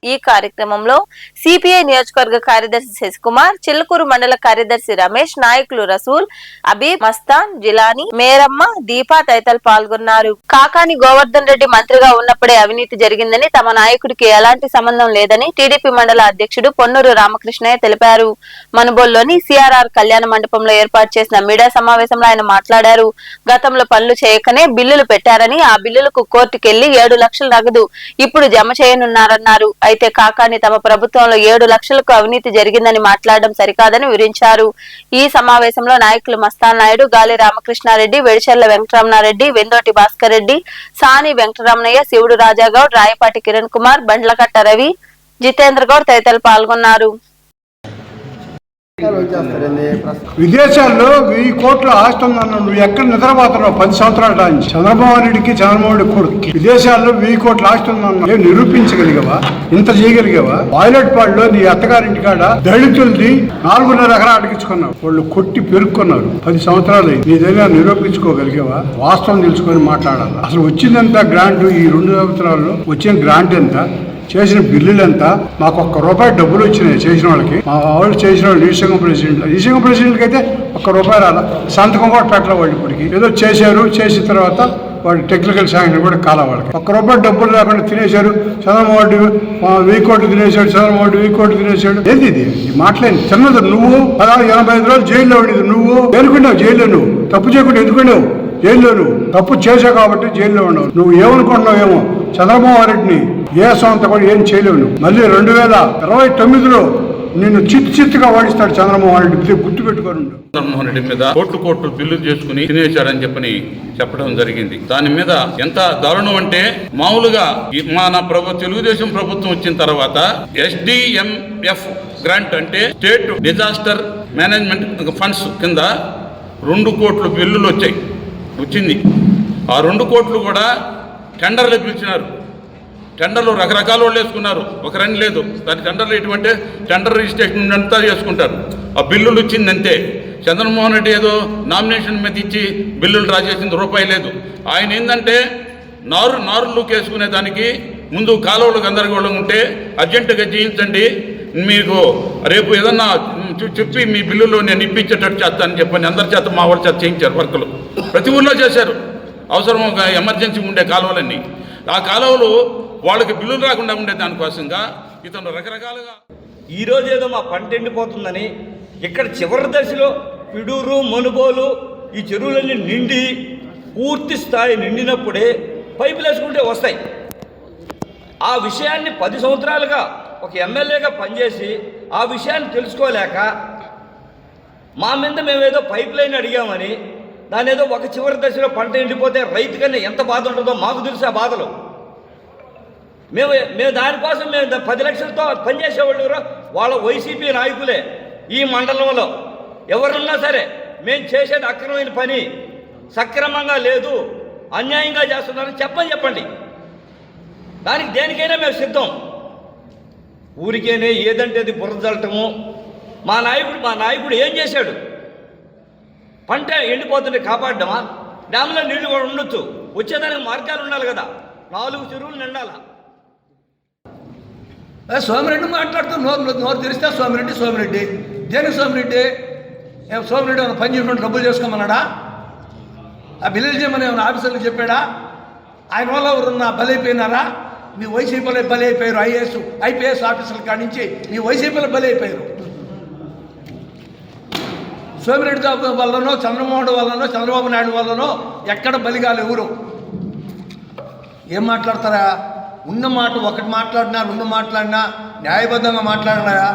S1: ఈ కార్యక్రమంలో సిపిఐ నియోజకవర్గ కార్యదర్శి శశికుమార్, చిల్లకూరు మండల కార్యదర్శి రమేష్, నాయకులు రసూల్, అబీబ్, మస్తాన్, జిలానీ, మేరమ్మ, దీపా తదితరులు పాల్గొన్నారు. కాకాని గోవర్ధన్ రెడ్డి మంత్రిగా ఉన్నప్పుడే అవినీతి జరిగిందని, తమ నాయకుడికి ఎలాంటి సంబంధం లేదని టీడీపీ మండల అధ్యక్షుడు పొన్నూరు రామకృష్ణయ్య తెలిపారు. మనుబోల్లోని సిఆర్ఆర్ కళ్యాణ మండపంలో ఏర్పాటు చేసిన మీడియా సమావేశంలో ఆయన మాట్లాడారు. గతంలో పనులు చేయకనే బిల్లులు పెట్టారని, ఆ బిల్లులకు కోర్టుకెళ్లి 7 లక్షల నగదు ఇప్పుడు జమ చేయనున్నారన్నారు. అయితే కాకాని తమ ప్రభుత్వంలో 7 లక్షలకు అవినీతి జరిగిందని మాట్లాడడం సరికాదని వివరించారు. ఈ సమావేశంలో నాయకులు మస్తాన్ నాయుడు, గాలి రామకృష్ణారెడ్డి, వెడిచెర్ల వెంకటరమణారెడ్డి, వెందోటి భాస్కర్ రెడ్డి, సాని వెంకటరమణయ్య, శివుడు రాజాగౌడ్, రాయపాటి కిరణ్ కుమార్, బండ్లకట్ట రవి, జితేంద్ర గౌడ్ తదితరులు పాల్గొన్నారు.
S7: విదేశాల్లో 1000 కోట్ల ఆస్తి ఉందన్న నువ్వు ఎక్కడ నిద్రపోతున్నావు? 10 సంవత్సరాల నుంచి చంద్రబాబు నాయుడికి, చంద్రబాబు కొడుకు విదేశాల్లో 1000 కోట్ల ఆస్తి ఉందన్న నిరూపించగలిగావా? ఇంత చేయగలిగావా? పైలట్ పాడులో నీ అత్తగారింటి కాడ దళితుల్ని 4.5 ఎకరాలు అడిగించుకున్నావు. వాళ్ళు కొట్టి పెరుక్కున్నారు. 10 సంవత్సరాలు నీ దగ్గర నిరూపించుకోగలిగావా? వాస్తవం తెలుసుకొని మాట్లాడాలి. అసలు వచ్చిందంతా గ్రాంట్, ఈ 2 సంవత్సరాల్లో వచ్చిన గ్రాంట్ ఎంత, చేసిన బిల్లులు ఎంత, మాకు ₹1 డబ్బులు వచ్చినాయి చేసిన వాళ్ళకి. మా వాళ్ళు చేసిన వాళ్ళు ఈసంఘం ప్రెసిడెంట్కి అయితే ₹1 రాలా, సంతకం కూడా పెట్టలే వాళ్ళు. ఇప్పటికి ఏదో చేశారు, చేసిన తర్వాత వాడు టెక్నికల్ శాంక్షన్ కూడా కాల వాళ్ళకి ₹1 డబ్బులు రాకుండా తినేశారు. చంద్రబాబు 1000 కోట్లు తినేశాడు, చంద్రబాబు 1000 కోట్లు తినేశాడు. ఏంది ఇది? ఈ మాట్లాడింది చిన్నది. నువ్వు 85 రోజులు జైల్లో ఉండేది. నువ్వు ఎన్నుకున్నావు జైల్లో? నువ్వు తప్పు చేయకుండా ఎందుకున్నావు జైల్లో? నువ్వు తప్పు చేశావు కాబట్టి జైల్లో ఉన్నావు. నువ్వు ఏమనుకుంటున్నావు ఏమో, చంద్రబాబు రెడ్డిని ఏ సొంత కూడా ఏం చేయలేవు. నువ్వు మళ్ళీ 2029లో నిన్ను చిత్తుగా ఓడిస్తాడు చంద్రమోహన్ రెడ్డి, గుర్తుపెట్టుకోరు.
S12: చంద్రమోహన్ రెడ్డి మీద కోట్లు బిల్లు చేసుకుని తినేశారని చెప్పడం జరిగింది. దాని మీద ఎంత దారుణం అంటే, మామూలుగా మన తెలుగుదేశం ప్రభుత్వం వచ్చిన తర్వాత SDMF గ్రాంట్ అంటే స్టేట్ డిజాస్టర్ మేనేజ్మెంట్ ఫండ్స్ కింద 2 కోట్ల బిల్లులు వచ్చింది. ఆ 2 కోట్లు కూడా టెండర్లు పిలిచినారు. టెండర్లు రకరకాల వాళ్ళు వేసుకున్నారు, ఒకరని లేదు. దాని టెండర్లు ఎటువంటి టెండర్ రిజిస్ట్రేషన్ అంతా చేసుకుంటారు. ఆ బిల్లులు వచ్చిందంతే. చంద్రమోహన్ రెడ్డి ఏదో నామినేషన్ మీద ఇచ్చి బిల్లులు డ్రా చేసింది రూపాయి లేదు. ఆయన ఏంటంటే నారులు వేసుకునే దానికి ముందు కాలువలు గందరగోళం ఉంటే అర్జెంటుగా చేయించండి, మీకు రేపు ఏదన్నా చెప్పి మీ బిల్లులు నేను ఇప్పించేటట్టు చేస్తానని చెప్పని అందరి చేత మా వాళ్ళ చేత చేయించారు. వర్కులు ప్రతి ఊళ్ళో చేశారు. అవసరం ఒక ఎమర్జెన్సీ ఉండే కాలువలన్నీ, ఆ కాలువలు వాళ్ళకి బిల్లులు రాకుండా ఉండే దానికోసంగా ఇతను రకరకాలుగా.
S13: ఈరోజు ఏదో మా పంట ఎండిపోతుందని ఇక్కడ చివరి దశలో పిడూరు, మనుబోలు ఈ చెరువులన్నీ నిండి పూర్తి స్థాయి నిండినప్పుడే పైపులు వేసుకుంటే వస్తాయి. ఆ విషయాన్ని 10 సంవత్సరాలుగా ఒక ఎమ్మెల్యేగా పనిచేసి ఆ విషయాన్ని తెలుసుకోలేక మా మీద మేమేదో పైప్ లైన్ అడిగామని దాని ఏదో ఒక చివరి దశలో పంట ఎండిపోతే రైతు కన్నా ఎంత బాధ ఉంటుందో మాకు తెలుసు. ఆ బాధలు మేము దానికోసం 10 లక్షలతో పనిచేసేవాళ్ళు వాళ్ళ వైసీపీ నాయకులే. ఈ మండలంలో ఎవరున్నా సరే మేము చేసేది అక్రమమైన పని, సక్రమంగా లేదు, అన్యాయంగా చేస్తున్నారని చెప్పండి. దానికి దేనికైనా మేము సిద్ధం. ఊరికేనే ఏదంటే అది బురదలటము. మా నాయకుడు ఏం చేశాడు? పంట ఎండిపోతుంటే కాపాడమా? డ్యామ్లో నీళ్లు కూడా ఉండొచ్చు, వచ్చేదానికి మార్గాలు ఉండాలి కదా. 4 చెరువులు నిండాలా.
S14: సోమిరెడ్డి మాట్లాడుతూ నోరు తెరిస్తే సోమిరెడ్డి దేనికి సోమిరెడ్డి ఏమైనా పని చేయకుండా డబ్బులు చేసుకోమన్నాడా? ఆ బిల్లులు చేయమని ఏమైనా ఆఫీసర్లకు చెప్పాడా? ఆయన వల్ల ఎవరున్నా బలైపోయినారా? మీ వైసీపీలో బలైపోయారు. IPS ఆఫీసర్ల కాడి నుంచి మీ వైసీపీలో బలైపోయారు. సోమిరెడ్డి వల్లనో చంద్రమోహన్ వల్లనో చంద్రబాబు నాయుడు వల్లనో ఎక్కడ బలిగాలు ఎవరు ఏం మాట్లాడతారా? ఉన్న మాట ఒకటి మాట్లాడినా, 2 మాట్లాడినా న్యాయబద్ధంగా మాట్లాడినారా?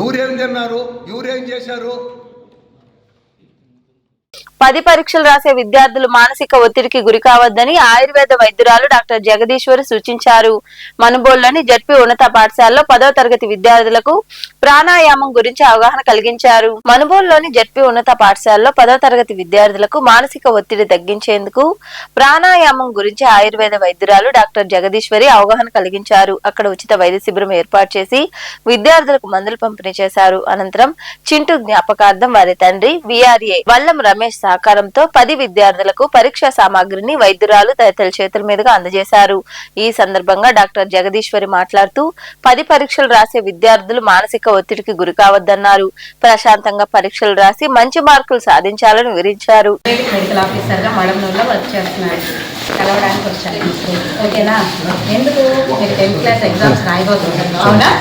S14: ఎవరేం తిన్నారు, ఎవరేం చేశారు?
S1: 10 పరీక్షలు రాసే విద్యార్థులు మానసిక ఒత్తిడికి గురి కావద్దని ఆయుర్వేద వైద్యురాలు డాక్టర్ జగదీశ్వరి సూచించారు. మనుబోలులోని జడ్పీ ఉన్నత పాఠశాలలో 10వ తరగతి విద్యార్థులకు ప్రాణాయామం గురించి అవగాహన కలిగించారు. మనుబోలులోని జడ్పీ ఉన్నత పాఠశాలలో 10వ తరగతి విద్యార్థులకు మానసిక ఒత్తిడి తగ్గించేందుకు ప్రాణాయామం గురించి ఆయుర్వేద వైద్యురాలు డాక్టర్ జగదీశ్వరి అవగాహన కలిగించారు. అక్కడ ఉచిత వైద్య శిబిరం ఏర్పాటు చేసి విద్యార్థులకు మందులు పంపిణీ చేశారు. అనంతరం చింటూ జ్ఞాపకార్థం వారి తండ్రి VRA వల్లం రమేష్ సహకారంతో 10 విద్యార్థులకు పరీక్షా సామాగ్రిని వైద్యురాలు తదితరుల చేతుల మీదుగా అందజేశారు. ఈ సందర్భంగా డాక్టర్ జగదీశ్వరి మాట్లాడుతూ 10 పరీక్షలు రాసే విద్యార్థులు మానసిక ఒత్తిడికి గురి కావద్దన్నారు. ప్రశాంతంగా పరీక్షలు రాసి మంచి మార్కులు సాధించాలని వివరించారు.
S15: మెడికల్ ఆఫీసర్ గా మడంలో వర్క్ చేస్తున్నాడు. కలవడానికి వచ్చాను. ఓకేనా? ఎందుకు మీరు 10th క్లాస్ ఎగ్జామ్స్ రాయబోతున్నారు. అవునా?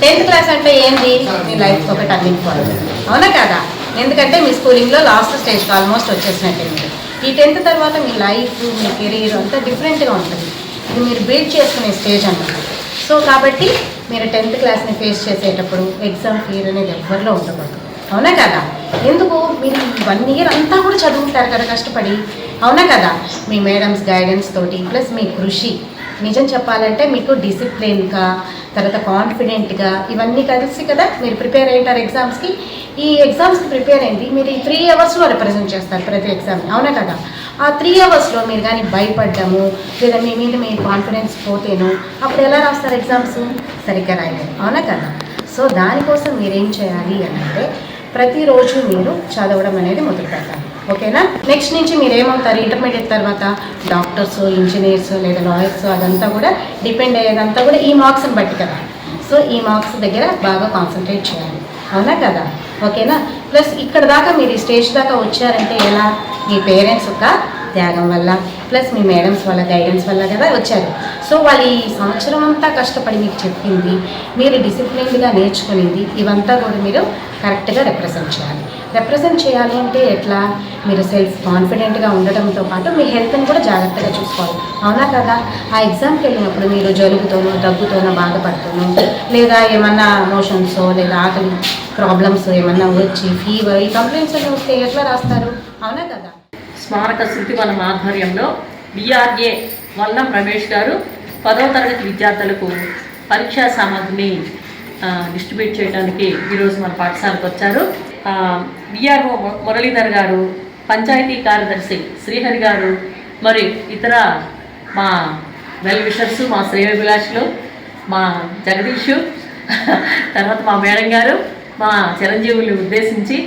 S15: 10th క్లాస్ అంటే ఏంటి? మీ లైఫ్ ఒక టర్నింగ్ పాయింట్. అవునా కదా? ఎందుకంటే మీ స్కూలింగ్లో లాస్ట్ స్టేజ్ ఆల్మోస్ట్ వచ్చేసినట్టు. ఈ 10th తర్వాత మీ లైఫ్, మీ కెరీర్ అంతా డిఫరెంట్గా ఉంటుంది. ఇది మీరు బిల్డ్ చేసుకునే స్టేజ్ అన్నమాట. సో కాబట్టి మీరు 10th క్లాస్ని ఫేస్ చేసేటప్పుడు ఎగ్జామ్ ఫియర్ అనేది ఎవరిలో ఉండకూడదు. అవునా కదా? ఎందుకు? మీరు 1 ఇయర్ అంతా కూడా చదువుకుంటారు కదా కష్టపడి. అవునా కదా? మీ మేడమ్స్ గైడెన్స్ తోటి ప్లస్ మీ కృషి, నిజం చెప్పాలంటే మీకు డిసిప్లిన్గా, తర్వాత కాన్ఫిడెంట్గా ఇవన్నీ కలిసి కదా మీరు ప్రిపేర్ అయ్యారు ఎగ్జామ్స్కి. ఈ ఎగ్జామ్స్కి ప్రిపేర్ అయింది మీరు ఈ 3 అవర్స్లో రిప్రజెంట్ చేస్తారు ప్రతి ఎగ్జామ్ని. అవునా కదా? ఆ 3 అవర్స్లో మీరు కానీ భయపడ్డాము లేదా మీ మీద మీ కాన్ఫిడెన్స్ పోతేను అప్పుడు ఎలా రాస్తారు ఎగ్జామ్స్? సరిగ్గా రాయలేదు. అవునా కదా? సో దానికోసం మీరేం చేయాలి అని అంటే ప్రతిరోజు మీరు చదవడం అనేది మొదలు పెట్టాలి. ఓకేనా? నెక్స్ట్ నుంచి మీరు ఏమవుతారు? ఇంటర్మీడియట్ తర్వాత డాక్టర్స్, ఇంజనీర్స్ లేదా లాయర్స్ అదంతా కూడా డిపెండ్ అయ్యేదంతా కూడా ఈ మార్క్స్ని బట్టి కదా. సో ఈ మార్క్స్ దగ్గర బాగా కాన్సన్ట్రేట్ చేయాలి. అవునా కదా? ఓకేనా? ప్లస్ ఇక్కడ దాకా మీరు ఈ స్టేజ్ దాకా వచ్చారంటే ఎలా? మీ పేరెంట్స్ యొక్క త్యాగం వల్ల ప్లస్ మీ మేడమ్స్ వాళ్ళ గైడెన్స్ వల్ల కదా వచ్చారు. సో వాళ్ళు ఈ సంవత్సరం అంతా కష్టపడి మీకు చెప్పింది, మీరు డిసిప్లిన్డ్గా నేర్చుకునేది ఇవంతా కూడా మీరు కరెక్ట్గా రిప్రజెంట్ చేయాలి. రిప్రజెంట్ చేయాలి అంటే ఎట్లా? మీరు సెల్ఫ్ కాన్ఫిడెంట్గా ఉండటంతో పాటు మీ హెల్త్ని కూడా జాగ్రత్తగా చూసుకోవాలి. అవునా కదా? ఆ ఎగ్జామ్కి వెళ్ళినప్పుడు మీరు జలుబుతోనో దగ్గుతోనో బాధపడుతూనో లేదా ఏమన్నా మోషన్సో లేదా ఆకలి ప్రాబ్లమ్స్ ఏమన్నా వచ్చి ఫీవర్ ఈ కంప్లైంట్స్ అన్నీ వస్తే ఎట్లా రాస్తారు? అవునా కదా?
S16: స్మారక శృతివనం ఆధ్వర్యంలో BRA వల్ల రమేష్ గారు 10వ తరగతి విద్యార్థులకు పరీక్షా సామగ్రిని డిస్ట్రిబ్యూట్ చేయడానికి ఈరోజు మన పాఠశాలకు వచ్చారు. BRO మురళీధర్ గారు, పంచాయతీ కార్యదర్శి శ్రీహరి గారు, మరి ఇతర మా వెల్ విషర్స్, మా శ్రేయోభిలాషులు, మా జగదీష్, తర్వాత మా మేడం గారు, మా చిరంజీవులు ఉద్దేశించి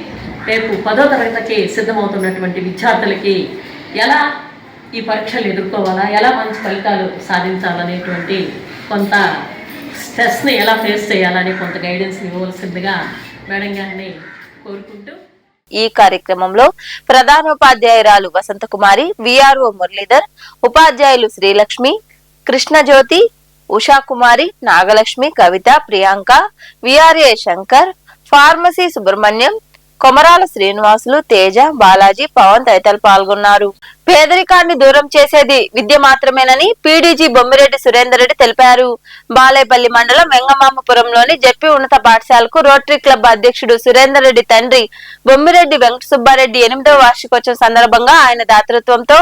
S16: రేపు 10వ తరగతికి సిద్ధమవుతున్నటువంటి విద్యార్థులకి ఎలా ఈ పరీక్షలు ఎదుర్కోవాలా, ఎలా మంచి ఫలితాలు సాధించాలనేటువంటి కొంత స్ట్రెస్ని ఎలా ఫేస్ చేయాలని కొంత గైడెన్స్ని ఇవ్వవలసిందిగా మేడం గారిని కోరుకుంటూ,
S1: ఈ కార్యక్రమంలో ప్రధానోపాధ్యాయురాలు వసంతకుమారి, VRO మురళీధర్, ఉపాధ్యాయులు శ్రీలక్ష్మి, కృష్ణజ్యోతి, ఉషాకుమారి, నాగలక్ష్మి, కవిత, ప్రియాంక, VRA శంకర్, ఫార్మసీ సుబ్రహ్మణ్యం, కొమరాల శ్రీనివాసులు, తేజ, బాలాజీ, పవన్ తదితరులు పాల్గొన్నారు. పేదరికాన్ని దూరం చేసేది విద్య మాత్రమేనని PDG బొమ్మిరెడ్డి సురేందర్ రెడ్డి తెలిపారు. బాలేపల్లి మండలం వెంగమామపురంలోని జెడ్పీ ఉన్నత పాఠశాలకు రోటరీ క్లబ్ అధ్యక్షుడు సురేందర్ రెడ్డి తండ్రి బొమ్మిరెడ్డి వెంకట సుబ్బారెడ్డి 8వ వార్షికోత్సవం సందర్భంగా ఆయన దాతృత్వంతో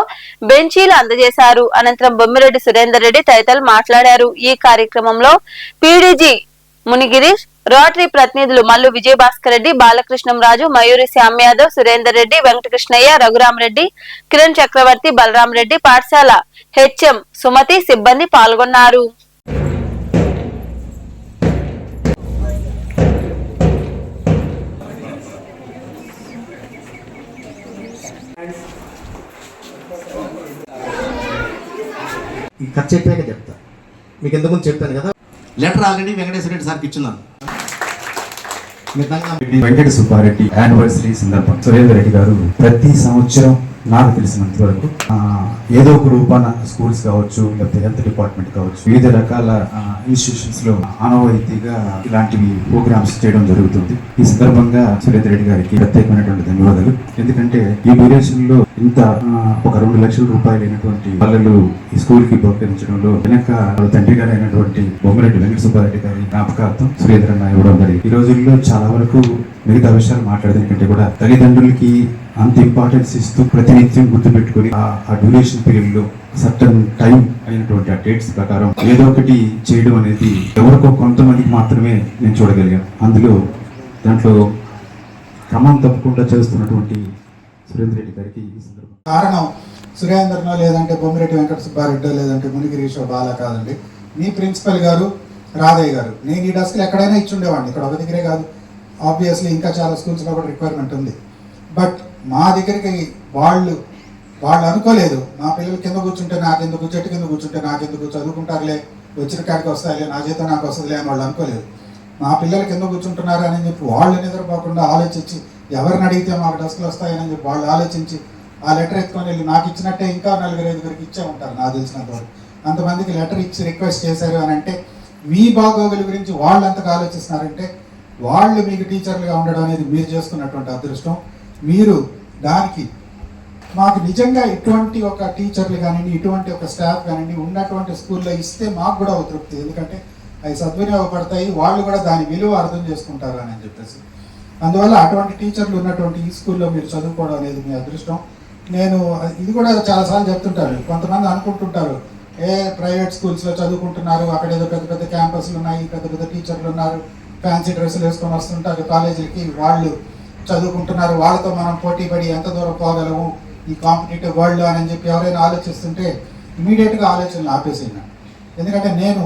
S1: బెంచీలు అందజేశారు. అనంతరం బొమ్మిరెడ్డి సురేందర్ రెడ్డి తదితరులు మాట్లాడారు. ఈ కార్యక్రమంలో PDG మునిగిరీష్, రోటరీ ప్రతినిధులు మల్లు విజయభాస్కర్ రెడ్డి, బాలకృష్ణంరాజు, మయూరి శ్యామ్ యాదవ్, సురేందర్ రెడ్డి, వెంకటకృష్ణయ్య, రఘురామరెడ్డి, కిరణ్ చక్రవర్తి, బలరాం రెడ్డి, పాఠశాల HM సుమతి, సిబ్బంది పాల్గొన్నారు.
S17: ఖర్చు చెప్పాక చెప్తా. మీకు ఎంతకుముందు చెప్పాను కదా, లెటర్ ఆల్రెడీ వెంకటేశ్వర రెడ్డి సార్కి ఇచ్చున్నాను.
S18: వెంకట సుబ్బారెడ్డి యానివర్సరీ సందర్భం సురేందర్ రెడ్డి గారు ప్రతి సంవత్సరం నాకు తెలిసినంత వరకు ఏదో ఒక రూపాన స్కూల్స్ కావచ్చు, లేకపోతే హెల్త్ డిపార్ట్మెంట్ కావచ్చు, వివిధ రకాల ఇన్స్టిట్యూషన్స్ లో ఆనవాయితీగా ఇలాంటివి ప్రోగ్రామ్స్ చేయడం జరుగుతుంది. ఈ సందర్భంగా సురేందర్ రెడ్డి గారికి ప్రత్యేకమైనటువంటి ధన్యవాదాలు. ఎందుకంటే ఈ డ్యూరేషన్ లో ఇంత ఒక 2 లక్షల రూపాయలు అయినటువంటి వాళ్ళు ఈ స్కూల్ కి బహుకరించడంలో వెనక తండ్రి గారు అయినటువంటి బొమ్మిరెడ్డి వెంకట సుబ్బారెడ్డి గారి జ్ఞాపకార్థం సురేంద్ర అన్న ఇవ్వడం జరిగింది. ఈ రోజుల్లో చాలా వరకు మిగతా విషయాలు మాట్లాడడం కంటే కూడా తల్లిదండ్రులకి అంత ఇంపార్టెన్స్ ఇస్తూ ప్రతినిత్యం గుర్తుపెట్టుకుని ఆ డ్యూరేషన్ పీరియడ్ లో సర్టన్ టైం అయినటువంటి ఆ డేట్స్ ప్రకారం ఏదో ఒకటి చేయడం అనేది ఎవరికో కొంతమందికి మాత్రమే నేను చూడగలిగాను. అందులో దాంట్లో క్రమం తప్పకుండా చేస్తున్నటువంటి సురేంద్ర రెడ్డి గారికి ఈ సందర్భం
S3: కారణం సురేంద్రనో లేదంటే బొమ్మిరెడ్డి వెంకట సుబ్బారెడ్డో లేదంటే మునిగిరీషో బాలా కాదండి. మీ ప్రిన్సిపల్ గారు రాధయ్య గారు. నేను ఈ డస్క్లు ఎక్కడైనా ఇచ్చుండేవాడిని, ఇక్కడ ఒక దగ్గరే కాదు. ఆబ్వియస్లీ ఇంకా చాలా స్కూల్స్లో కూడా రిక్వైర్మెంట్ ఉంది. బట్ మా దగ్గరికి వాళ్ళు అనుకోలేదు, మా పిల్లలు కింద కూర్చుంటే నాకెందుకు, చెట్టు కింద కూర్చుంటే నాకెందుకు, చదువుకుంటారులే, వచ్చిన కాడికి వస్తాయిలే, నా జీతం నాకు వస్తుందిలే అని వాళ్ళు అనుకోలేదు. మా పిల్లలు కింద కూర్చుంటున్నారు అని చెప్పి వాళ్ళు నిద్రపోకుండా ఆలోచించి ఎవరిని అడిగితే మాకు డస్కులు వస్తాయని చెప్పి వాళ్ళు ఆలోచించి ఆ లెటర్ ఎత్తుకొని వెళ్ళి నాకు ఇచ్చినట్టే ఇంకా 4-5 ఇచ్చే ఉంటారు నాకు తెలిసినంత వరకు. అంతమందికి లెటర్ ఇచ్చి రిక్వెస్ట్ చేశారు అని అంటే మీ బాగోగుల గురించి వాళ్ళు ఎంతగా ఆలోచిస్తున్నారంటే వాళ్ళు మీకు టీచర్లుగా ఉండడం అనేది మీరు చేసుకున్నటువంటి అదృష్టం. మీరు దానికి మాకు నిజంగా ఇటువంటి ఒక టీచర్లు కానివ్వండి, ఇటువంటి ఒక స్టాఫ్ కానివ్వండి ఉన్నటువంటి స్కూల్లో ఇస్తే మాకు కూడా ఒక తృప్తి. ఎందుకంటే అవి సద్వినియోగపడతాయి, వాళ్ళు కూడా దాని విలువ అర్థం చేసుకుంటారు అని చెప్పేసి. అందువల్ల అటువంటి టీచర్లు ఉన్నటువంటి ఈ స్కూల్లో మీరు చదువుకోవడం అనేది మీ అదృష్టం. నేను ఇది కూడా చాలాసార్లు చెప్తుంటారు, కొంతమంది అనుకుంటుంటారు ప్రైవేట్ స్కూల్స్లో చదువుకుంటున్నారు, అక్కడ ఏదో పెద్ద పెద్ద క్యాంపస్లు ఉన్నాయి, పెద్ద పెద్ద టీచర్లు ఉన్నారు, ఫ్యాన్సీ డ్రెస్సులు వేసుకొని వస్తుంటారు కాలేజీలకి, వాళ్ళు చదువుకుంటున్నారు, వాళ్ళతో మనం పోటీ పడి ఎంత దూరం పోగలము ఈ కాంపిటేటివ్ వరల్డ్లో అని చెప్పి ఎవరైనా ఆలోచిస్తుంటే ఇమీడియట్గా ఆలోచనలు ఆపేసేనా. ఎందుకంటే నేను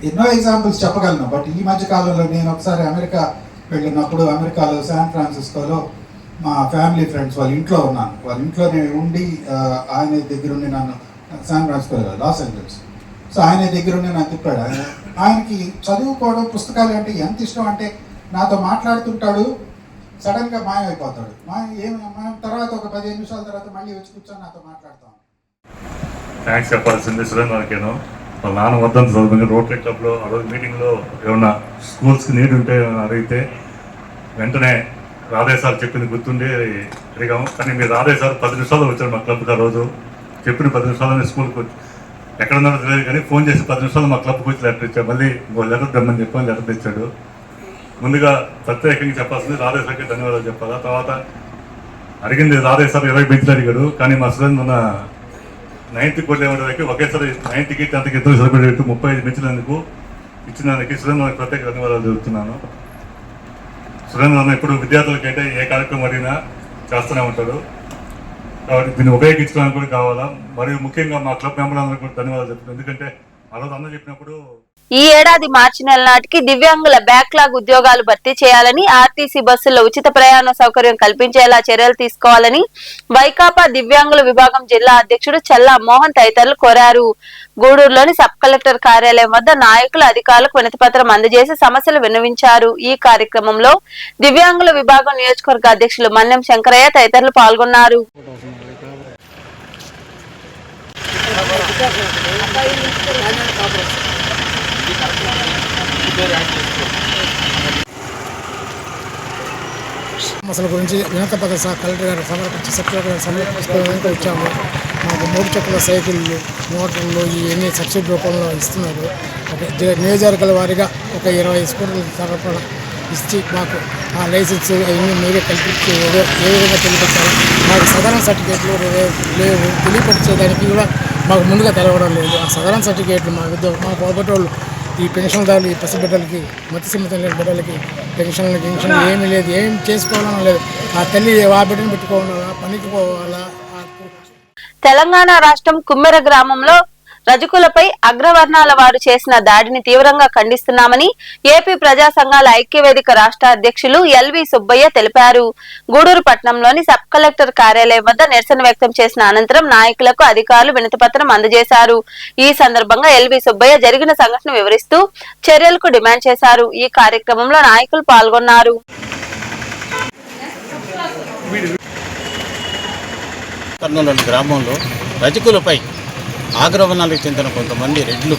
S3: ఎన్నో ఎగ్జాంపుల్స్ చెప్పగలను. బట్ ఈ మధ్య కాలంలో నేను ఒకసారి అమెరికా వెళ్ళినప్పుడు అమెరికాలో శాన్ ఫ్రాన్సిస్కోలో మా ఫ్యామిలీ ఫ్రెండ్స్ వాళ్ళ ఇంట్లో ఉన్నాను. వాళ్ళ ఇంట్లో నేను ఉండి ఆయన దగ్గర ఉండి నన్ను San Francisco Los Angeles, so ఆయన దగ్గర ఉండి నన్ను తిప్పాడు. ఆయనకి చదువుకోవడం పుస్తకాలు అంటే ఎంత ఇష్టం అంటే నాతో మాట్లాడుతుంటాడు, సడన్గా మాయమైపోతాడు. మనం తర్వాత ఒక 15 నిమిషాల తర్వాత మళ్ళీ వచ్చి కూర్చొని నాతో మాట్లాడతాం.
S19: థ్యాంక్స్ చెప్పాల్సింది సురేంద్రకేను. వాళ్ళ నాన్న వద్దంత చదువుకుని రోటరీ క్లబ్లో ఆ రోజు మీటింగ్లో ఏమన్నా స్కూల్స్కి నీడ్ ఉంటే అడిగితే వెంటనే రాధయ్య సార్ చెప్పింది గుర్తుండి అడిగాము. కానీ మీరు రాధయ్య సార్ 10 నిమిషాలు వచ్చారు మా క్లబ్కి. ఆ రోజు చెప్పిన 10 నిమిషాలు స్కూల్కి వచ్చి ఎక్కడ ఉన్నారో తెలియదు, కానీ ఫోన్ చేసి 10 నిమిషాలు మా క్లబ్కి వచ్చి లెటర్ ఇచ్చాడు. మళ్ళీ లెటర్ తెమ్మని చెప్పాను, లెటర్ తెచ్చాడు. ముందుగా ప్రత్యేకంగా చెప్పాల్సింది రాధయ్య సార్కి ధన్యవాదాలు చెప్పాలా. తర్వాత అడిగింది రాధయ్య సార్ 20 బెంచ్లు అడిగాడు, కానీ మా స్టూడెంట్ మన 9th కొట్టేవాడికి ఒకేసారి 9th-కి 10th-కి ఇద్దరు సరిపడేట్టు 35 బెంచ్లందుకు ఇచ్చినందుకు సురేంద్ర ప్రత్యేక ధన్యవాదాలు చెబుతున్నాను. సురేంద్ర ఎప్పుడు విద్యార్థులకైతే ఏ కార్యక్రమం అడిగినా చేస్తూనే ఉంటాడు. కాబట్టి దీన్ని ఉపయోగించుకోవడానికి కూడా కావాలా. మరియు ముఖ్యంగా మా క్లబ్ మెంబర్లందరికీ కూడా ధన్యవాదాలు చెప్తున్నాను. ఎందుకంటే ఆ రోజు అందరూ చెప్పినప్పుడు
S1: ఈ ఏడాది మార్చి నెల నాటికి దివ్యాంగుల బ్యాక్లాగ్ ఉద్యోగాలు భర్తీ చేయాలని, ఆర్టీసీ బస్సుల్లో ఉచిత ప్రయాణ సౌకర్యం కల్పించేలా చర్యలు తీసుకోవాలని వైకాపా దివ్యాంగుల విభాగం జిల్లా అధ్యక్షుడు చల్లా మోహన్ తదితరులు కోరారు. గూడూరులోని సబ్ కలెక్టర్ కార్యాలయం వద్ద నాయకులు అధికారులకు వినతిపత్రం అందజేసి సమస్యలు విన్నవించారు. ఈ కార్యక్రమంలో దివ్యాంగుల విభాగం నియోజకవర్గ అధ్యక్షులు మన్నెం శంకరయ్య తదితరులు పాల్గొన్నారు.
S20: సమస్యల గురించి వినతిపత్రం కలెక్టర్ గారు సమర్పించి సబ్సిడీ సమర్పించుకోవడానికి వచ్చాము. మాకు 3 చక్రాల సైకిళ్ళు, మోటార్లు ఇవన్నీ సబ్సిడీ రూపంలో ఇస్తున్నారు. నియోజకవర్గాల వారీగా ఒక 20 స్కూటర్లు సరఫరా ఇచ్చి మాకు ఆ లైసెన్స్ అవన్నీ మీరే కల్పించి ఏ విధంగా తెలియపరచాలి. మాకు సాధారణ సర్టిఫికేట్లు లేవు, తెలియపరిచేదానికి కూడా మాకు ముందుగా తెలవడం లేదు. ఆ సాధారణ సర్టిఫికేట్లు మా పోగొట్టోళ్ళు ఈ పెన్షన్దారులు, ఈ పసిబిడ్డలకి, మత్స్యమితం లేని బిడ్డలకి పెన్షన్ ఏమీ లేదు, ఏం చేసుకోవాలని లేదు. ఆ తల్లి ఆ బిడ్డను పెట్టుకోవాలా, పనికి పోవాలా.
S1: తెలంగాణ రాష్ట్రం కుమ్మెర గ్రామంలో రజకులపై అగ్రవర్ణాల వారు చేసిన దాడిని తీవ్రంగా ఖండిస్తున్నామని ఏపీ ప్రజా సంఘాల ఐక్యవేదిక రాష్ట్ర అధ్యక్షులు ఎల్వి సుబ్బయ్య తెలిపారు. గూడూరు పట్టణంలోని సబ్ కలెక్టర్ కార్యాలయం వద్ద నిరసన వ్యక్తం చేసిన అనంతరం నాయకులకు అధికారులు వినతిపత్రం అందజేశారు. ఈ సందర్భంగా ఎల్వి సుబ్బయ్య జరిగిన సంఘటన వివరిస్తూ చర్యలకు డిమాండ్ చేశారు. ఈ కార్యక్రమంలో నాయకులు పాల్గొన్నారు.
S21: గ్రామంలో రజకులపై ఆగ్రవర్ణాలకు చెందిన కొంతమంది రెడ్లు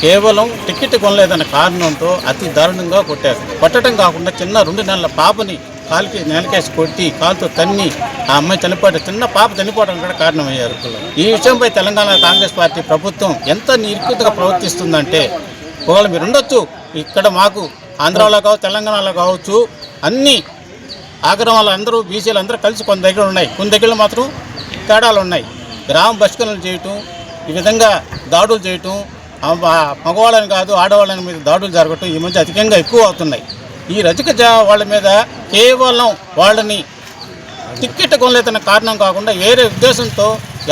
S21: కేవలం టికెట్ కొనలేదన్న కారణంతో అతి దారుణంగా కొట్టారు. కొట్టడం కాకుండా చిన్న 2 నెలల పాపని కాలికి నేలకేసి కొట్టి కాలుతో తన్ని ఆ అమ్మాయి చనిపోవడం, చిన్న పాప చనిపోవడం కూడా కారణమయ్యారు. ఈ విషయంపై తెలంగాణ కాంగ్రెస్ పార్టీ ప్రభుత్వం ఎంత నిర్కృతిగా ప్రవర్తిస్తుందంటే, ఒకవేళ మీరు ఉండొచ్చు ఇక్కడ మాకు ఆంధ్రాలో కావచ్చు, తెలంగాణలో కావచ్చు, అన్ని ఆగ్రహాలు అందరూ బీసీలు అందరూ కలిసి కొన్ని దగ్గర ఉన్నాయి, కొన్ని దగ్గర మాత్రం తేడాలు ఉన్నాయి. గ్రామ బహిష్కరణలు చేయటం, ఈ విధంగా దాడులు చేయటం, మగవాళ్ళని కాదు ఆడవాళ్ళని మీద దాడులు జరగటం ఈ మధ్య అధికంగా ఎక్కువ అవుతున్నాయి. ఈ రజక వాళ్ళ మీద కేవలం వాళ్ళని టికెట్ కొనలేదన్న కారణం కాకుండా వేరే ఉద్దేశంతో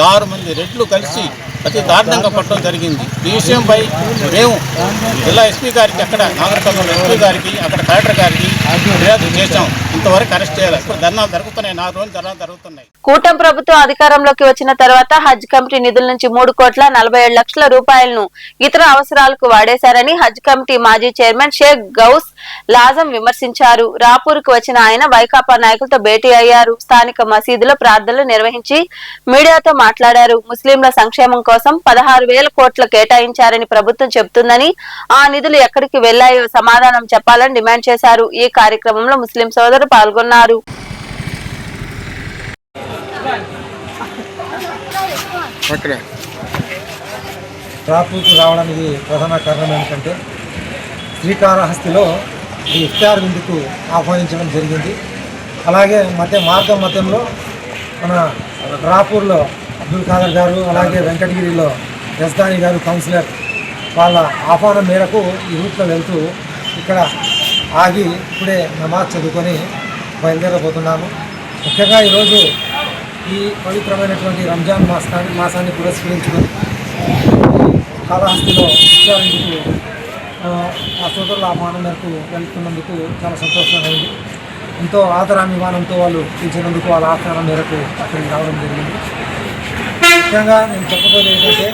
S21: 6 మంది రెడ్లు కలిసి అతి దారుణంగా పట్టడం జరిగింది. ఈ విషయంపై మేము జిల్లా ఎస్పీ గారికి, అక్కడ నాగరికర్నూలు ఎస్పీ గారికి, అక్కడ కలెక్టర్ గారికి ఫిర్యాదు చేశాం. ఇంతవరకు అరెస్ట్ చేయాలి. ఇప్పుడు ధర్నాలు జరుగుతున్నాయి, 4 రోజులు ధర్నాలు జరుగుతున్నాయి.
S1: కూటమి ప్రభుత్వం అధికారంలోకి వచ్చిన తర్వాత హజ్ కమిటీ నిధుల నుంచి 3,47,00,000 రూపాయలను ఇతర అవసరాలకు వాడేశారని హజ్ కమిటీ మాజీ చైర్మన్ షేక్ గౌస్ లాజం విమర్శించారు. రాపూర్ కు వచ్చిన ఆయన వైకాపా నాయకులతో భేటీ అయ్యారు. స్థానిక మసీదులో ప్రార్థనలు నిర్వహించి మీడియాతో మాట్లాడారు. ముస్లింల సంక్షేమం కోసం 16,000 కోట్లు కేటాయించారని ప్రభుత్వం చెబుతుందని, ఆ నిధులు ఎక్కడికి వెళ్లాయో సమాధానం చెప్పాలని డిమాండ్ చేశారు. ఈ కార్యక్రమంలో ముస్లిం సోదరులు పాల్గొన్నారు.
S22: రాపూర్కు రావడానికి ప్రధాన కారణం ఏంటంటే, శ్రీకాళహస్తిలో ఈ ఇఫ్తార్ విందుకు ఆహ్వానించడం జరిగింది. అలాగే మధ్యంలో మన రాపూర్లో అబ్దుల్ ఖాదర్ గారు, అలాగే వెంకటగిరిలో యజ్దాని గారు కౌన్సిలర్ వాళ్ళ ఆహ్వానం మేరకు ఈ రూట్లో వెళ్తూ ఇక్కడ ఆగి ఇప్పుడే నమాజ్ చదువుకొని బయలుదేరబోతున్నాము. ముఖ్యంగా ఈరోజు ఈ పవిత్రమైనటువంటి రంజాన్ మాసాన్ని పురస్కరించుకొని కాళహస్తిలో విచారణకు ఆ సోదరుల ఆహ్వానం మేరకు వెళ్తున్నందుకు చాలా సంతోషమైంది. ఎంతో ఆదరాభిమానంతో వాళ్ళు పిలిచినందుకు వాళ్ళ ఆహ్వానం మేరకు అక్కడికి రావడం జరిగింది. ముఖ్యంగా నేను చెప్పబోయేది ఏంటంటే,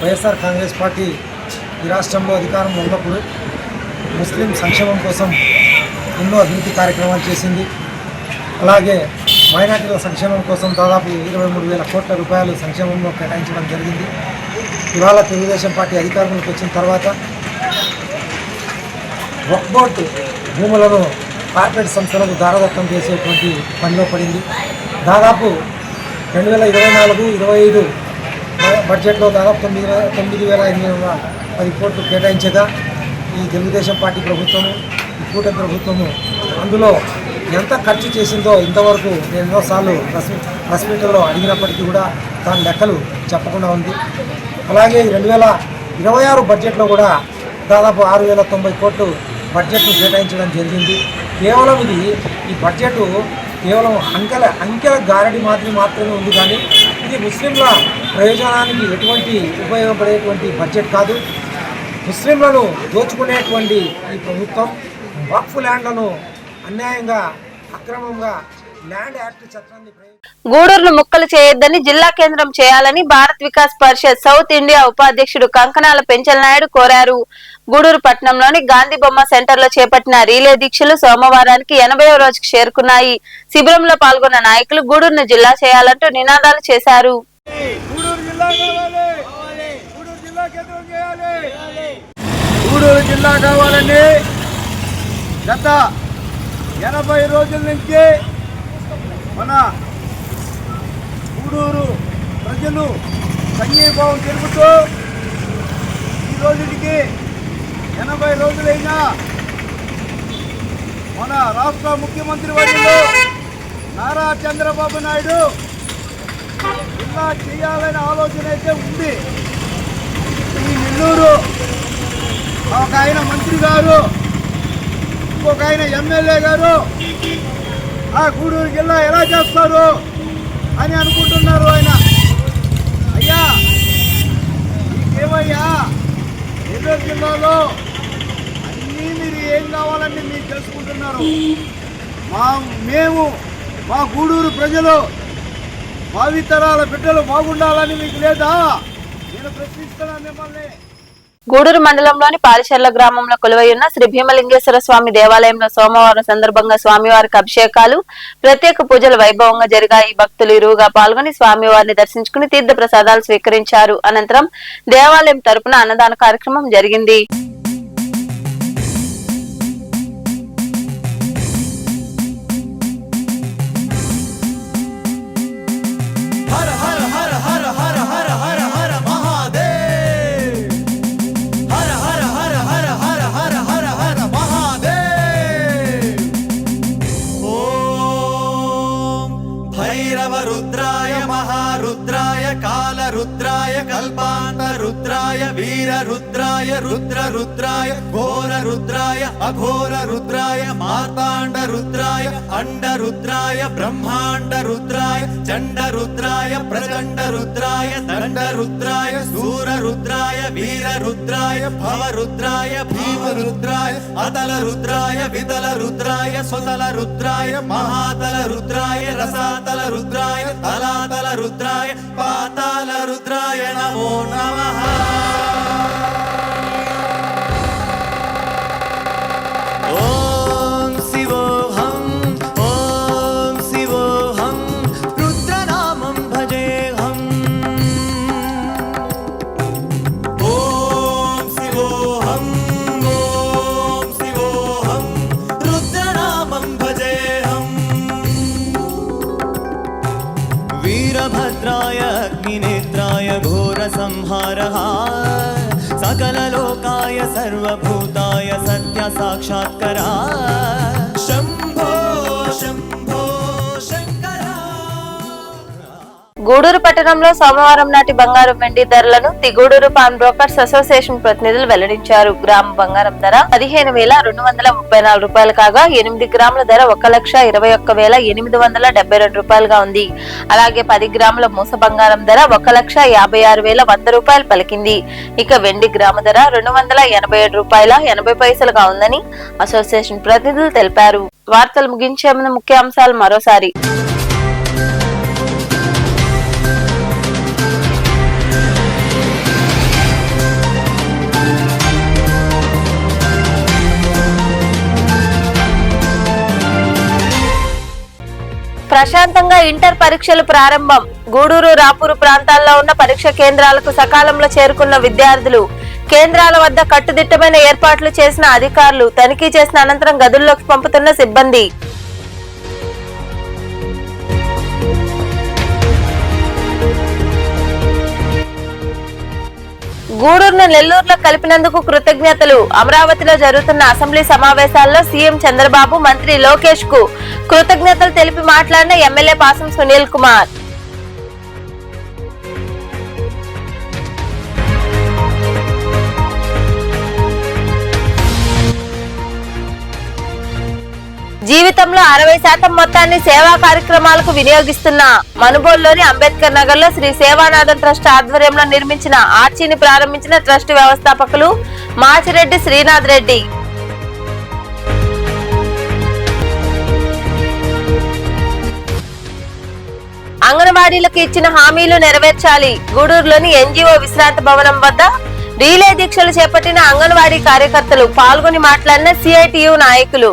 S22: వైఎస్ఆర్ కాంగ్రెస్ పార్టీ ఈ రాష్ట్రంలో అధికారంలో ఉన్నప్పుడు ముస్లిం సంక్షేమం కోసం ఎన్నో అభివృద్ధి కార్యక్రమాలు చేసింది. అలాగే మైనార్టీల సంక్షేమం కోసం దాదాపు 23,000 కోట్ల రూపాయలు సంక్షేమంలో కేటాయించడం జరిగింది. ఇవాళ తెలుగుదేశం పార్టీ అధికారంలోకి వచ్చిన తర్వాత వక్ఫ్ బోర్డు భూములను కార్పొరేట్ సంస్థలకు దారదత్తం చేసేటువంటి పనిలో పడింది. దాదాపు 2024-25 బడ్జెట్లో దాదాపు 9,810 కోట్లు కేటాయించగా ఈ తెలుగుదేశం పార్టీ ప్రభుత్వము, ఈ కూటమి ప్రభుత్వము అందులో ఎంత ఖర్చు చేసిందో ఇంతవరకు నేను ఎన్నోసార్లు ప్రెస్ మీట్లో అడిగినప్పటికీ కూడా దాని లెక్కలు చెప్పకుండా ఉంది. అలాగే 2026 బడ్జెట్లో కూడా దాదాపు 6,090 కోట్లు బడ్జెట్ను కేటాయించడం జరిగింది. కేవలం ఈ బడ్జెట్ కేవలం అంకెల గారడి మాత్రమే ఉంది, కానీ ఇది ముస్లింల ప్రయోజనానికి ఎటువంటి ఉపయోగపడేటువంటి బడ్జెట్ కాదు. ముస్లింలను దోచుకునేటువంటి ఈ ప్రభుత్వం వక్ఫ్ ల్యాండ్లను అన్యాయంగా అక్రమంగా ల్యాండ్ యాక్ట్ చట్టాన్ని
S1: గూడూరును ముక్కలు చేయొద్దని జిల్లా కేంద్రం చేయాలని భారత్ వికాస్ పరిషత్ సౌత్ ఇండియా ఉపాధ్యక్షుడు కంకనాల పెంచల్ నాయుడు కోరారు. గూడూరు పట్టణంలోని గాంధీ బొమ్మ సెంటర్ లో చేపట్టిన రీలే దీక్షలు సోమవారానికి 80వ రోజుకు చేరుకున్నాయి. శిబిరంలో పాల్గొన్న నాయకులు గూడూరును జిల్లా చేయాలంటూ నినాదాలు చేశారు.
S4: గూడూరు జిల్లా కావాలని గత 80 రోజుల నుంచి మన గూడూరు ప్రజలు సంఘీభావం తెలుపుతూ ఈ రోజుకి 80 రోజులైనా మన రాష్ట్ర ముఖ్యమంత్రి వర్యులు నారా చంద్రబాబు నాయుడు ఇలా చేయాలనే ఆలోచన అయితే ఉంది. ఈ నెల్లూరు ఒక ఆయన మంత్రి గారు, ఇంకొక ఆయన ఎమ్మెల్యే గారు ఆ గూడూరు జిల్లా ఎలా చేస్తారు అని అనుకుంటున్నారు. ఆయన అయ్యా మీకేమయ్యా నెల్లూరు జిల్లాలో అన్నీ మీరు ఏం కావాలని మీరు తెలుసుకుంటున్నారు. మా గూడూరు ప్రజలు భావితరాల బిడ్డలు బాగుండాలని మీకు లేదా? నేను ప్రశ్నిస్తున్నాను మిమ్మల్ని.
S1: గూడూరు మండలంలోని పాలిచెర్ల గ్రామంలో కొలువైయున్న శ్రీ భీమలింగేశ్వర స్వామి దేవాలయంలో సోమవారం సందర్భంగా స్వామివారికి అభిషేకాలు, ప్రత్యేక పూజలు వైభవంగా జరిగాయి. భక్తులు ఇరువుగా పాల్గొని స్వామివారిని దర్శించుకుని తీర్థ ప్రసాదాలు స్వీకరించారు. అనంతరం దేవాలయం తరపున అన్నదాన కార్యక్రమం జరిగింది.
S5: रुद्राय रुद्र रुद्राय घोर रुद्राय अघोर रुद्राय मार्तांड रुद्राय अंड रुद्राय ब्रह्मांड रुद्राय चंड रुद्राय प्रचंड रुद्राय दंड रुद्राय सूर रुद्राय वीर रुद्राय भव रुद्राय भीम रुद्राय अतल रुद्राय वितल रुद्राय स्वतल रुद्राय महातल रुद्राय रसातल रुद्राय तलातल रुद्राय पाताल रुद्राय नमो नमः। ओम शिवोऽहं रुद्रनामं भजेऽहम्। ओम शिवोऽहं रुद्रनामं भजेऽहम्। वीरभद्राय अग्निनेत्राय घोरसंहारः सकललोकाय सर्वभूताय सत्य साक्षात्करा शंभो शंभो शंकरा।
S1: గూడూరు పట్టణంలో సోమవారం నాటి బంగారం వెండి ధరలను the Gudur pawn brokers association ప్రతినిధులు వెల్లడించారు. గ్రాము బంగారం ధర 15,234 రూపాయలు కాగా 8 గ్రాముల ధర 1,21,872 రూపాయలుగా ఉంది. అలాగే 10 గ్రాముల మూస బంగారం ధర 1,56,100 రూపాయలు పలికింది. ఇక వెండి గ్రాము ధర 287 రూపాయల 80 పైసలుగా ఉందని అసోసియేషన్ ప్రతినిధులు తెలిపారు. వార్తలు ముగించే ముందు ముఖ్య అంశాలు మరోసారి. ప్రశాంతంగా ఇంటర్ పరీక్షలు ప్రారంభం. గూడూరు, రాపూరు ప్రాంతాల్లో ఉన్న పరీక్ష కేంద్రాలకు సకాలంలో చేరుకున్న విద్యార్థులు కేంద్రాల వద్ద కట్టుదిట్టమైన ఏర్పాట్లు చేసిన అధికారులు, తనిఖీ చేసిన అనంతరం గదుల్లోకి పంపుతున్న సిబ్బంది. గూడూరును నెల్లూరులో కలిపినందుకు కృతజ్ఞతలు. అమరావతిలో జరుగుతున్న అసెంబ్లీ సమావేశాల్లో సీఎం చంద్రబాబు, మంత్రి లోకేష్ కు కృతజ్ఞతలు తెలిపి మాట్లాడిన ఎమ్మెల్యే పాసం సునీల్ కుమార్. జీవితంలో 60% మొత్తాన్ని సేవా కార్యక్రమాలకు వినియోగిస్తున్న మనుబోలులోని అంబేద్కర్ నగర్ లో శ్రీ సేవానాథన్ ట్రస్ట్ ఆధ్వర్యంలో నిర్మించిన ఆర్చిని ప్రారంభించిన ట్రస్ట్ వ్యవస్థాపకులు మాచిరెడ్డి శ్రీనాథ్ రెడ్డి. అంగన్వాడీలకు ఇచ్చిన హామీలు నెరవేర్చాలి. గూడూరులోని ఎన్జీఓ విశ్రాంతి భవనం వద్ద రీలే దీక్షలు చేపట్టిన అంగన్వాడీ కార్యకర్తలు. పాల్గొని మాట్లాడిన సిఐటియు నాయకులు.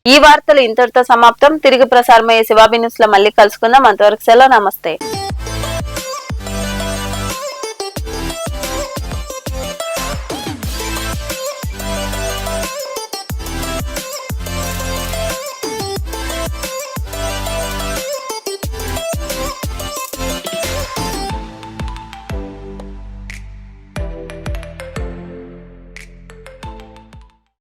S1: ఈ వార్తలు ఇంతటితో సమాప్తం. తిరిగి ప్రసారమయ్యే శివాబి న్యూస్ లో మళ్ళీ కలుసుకుందాం. అంతవరకు సెలవు. నమస్తే.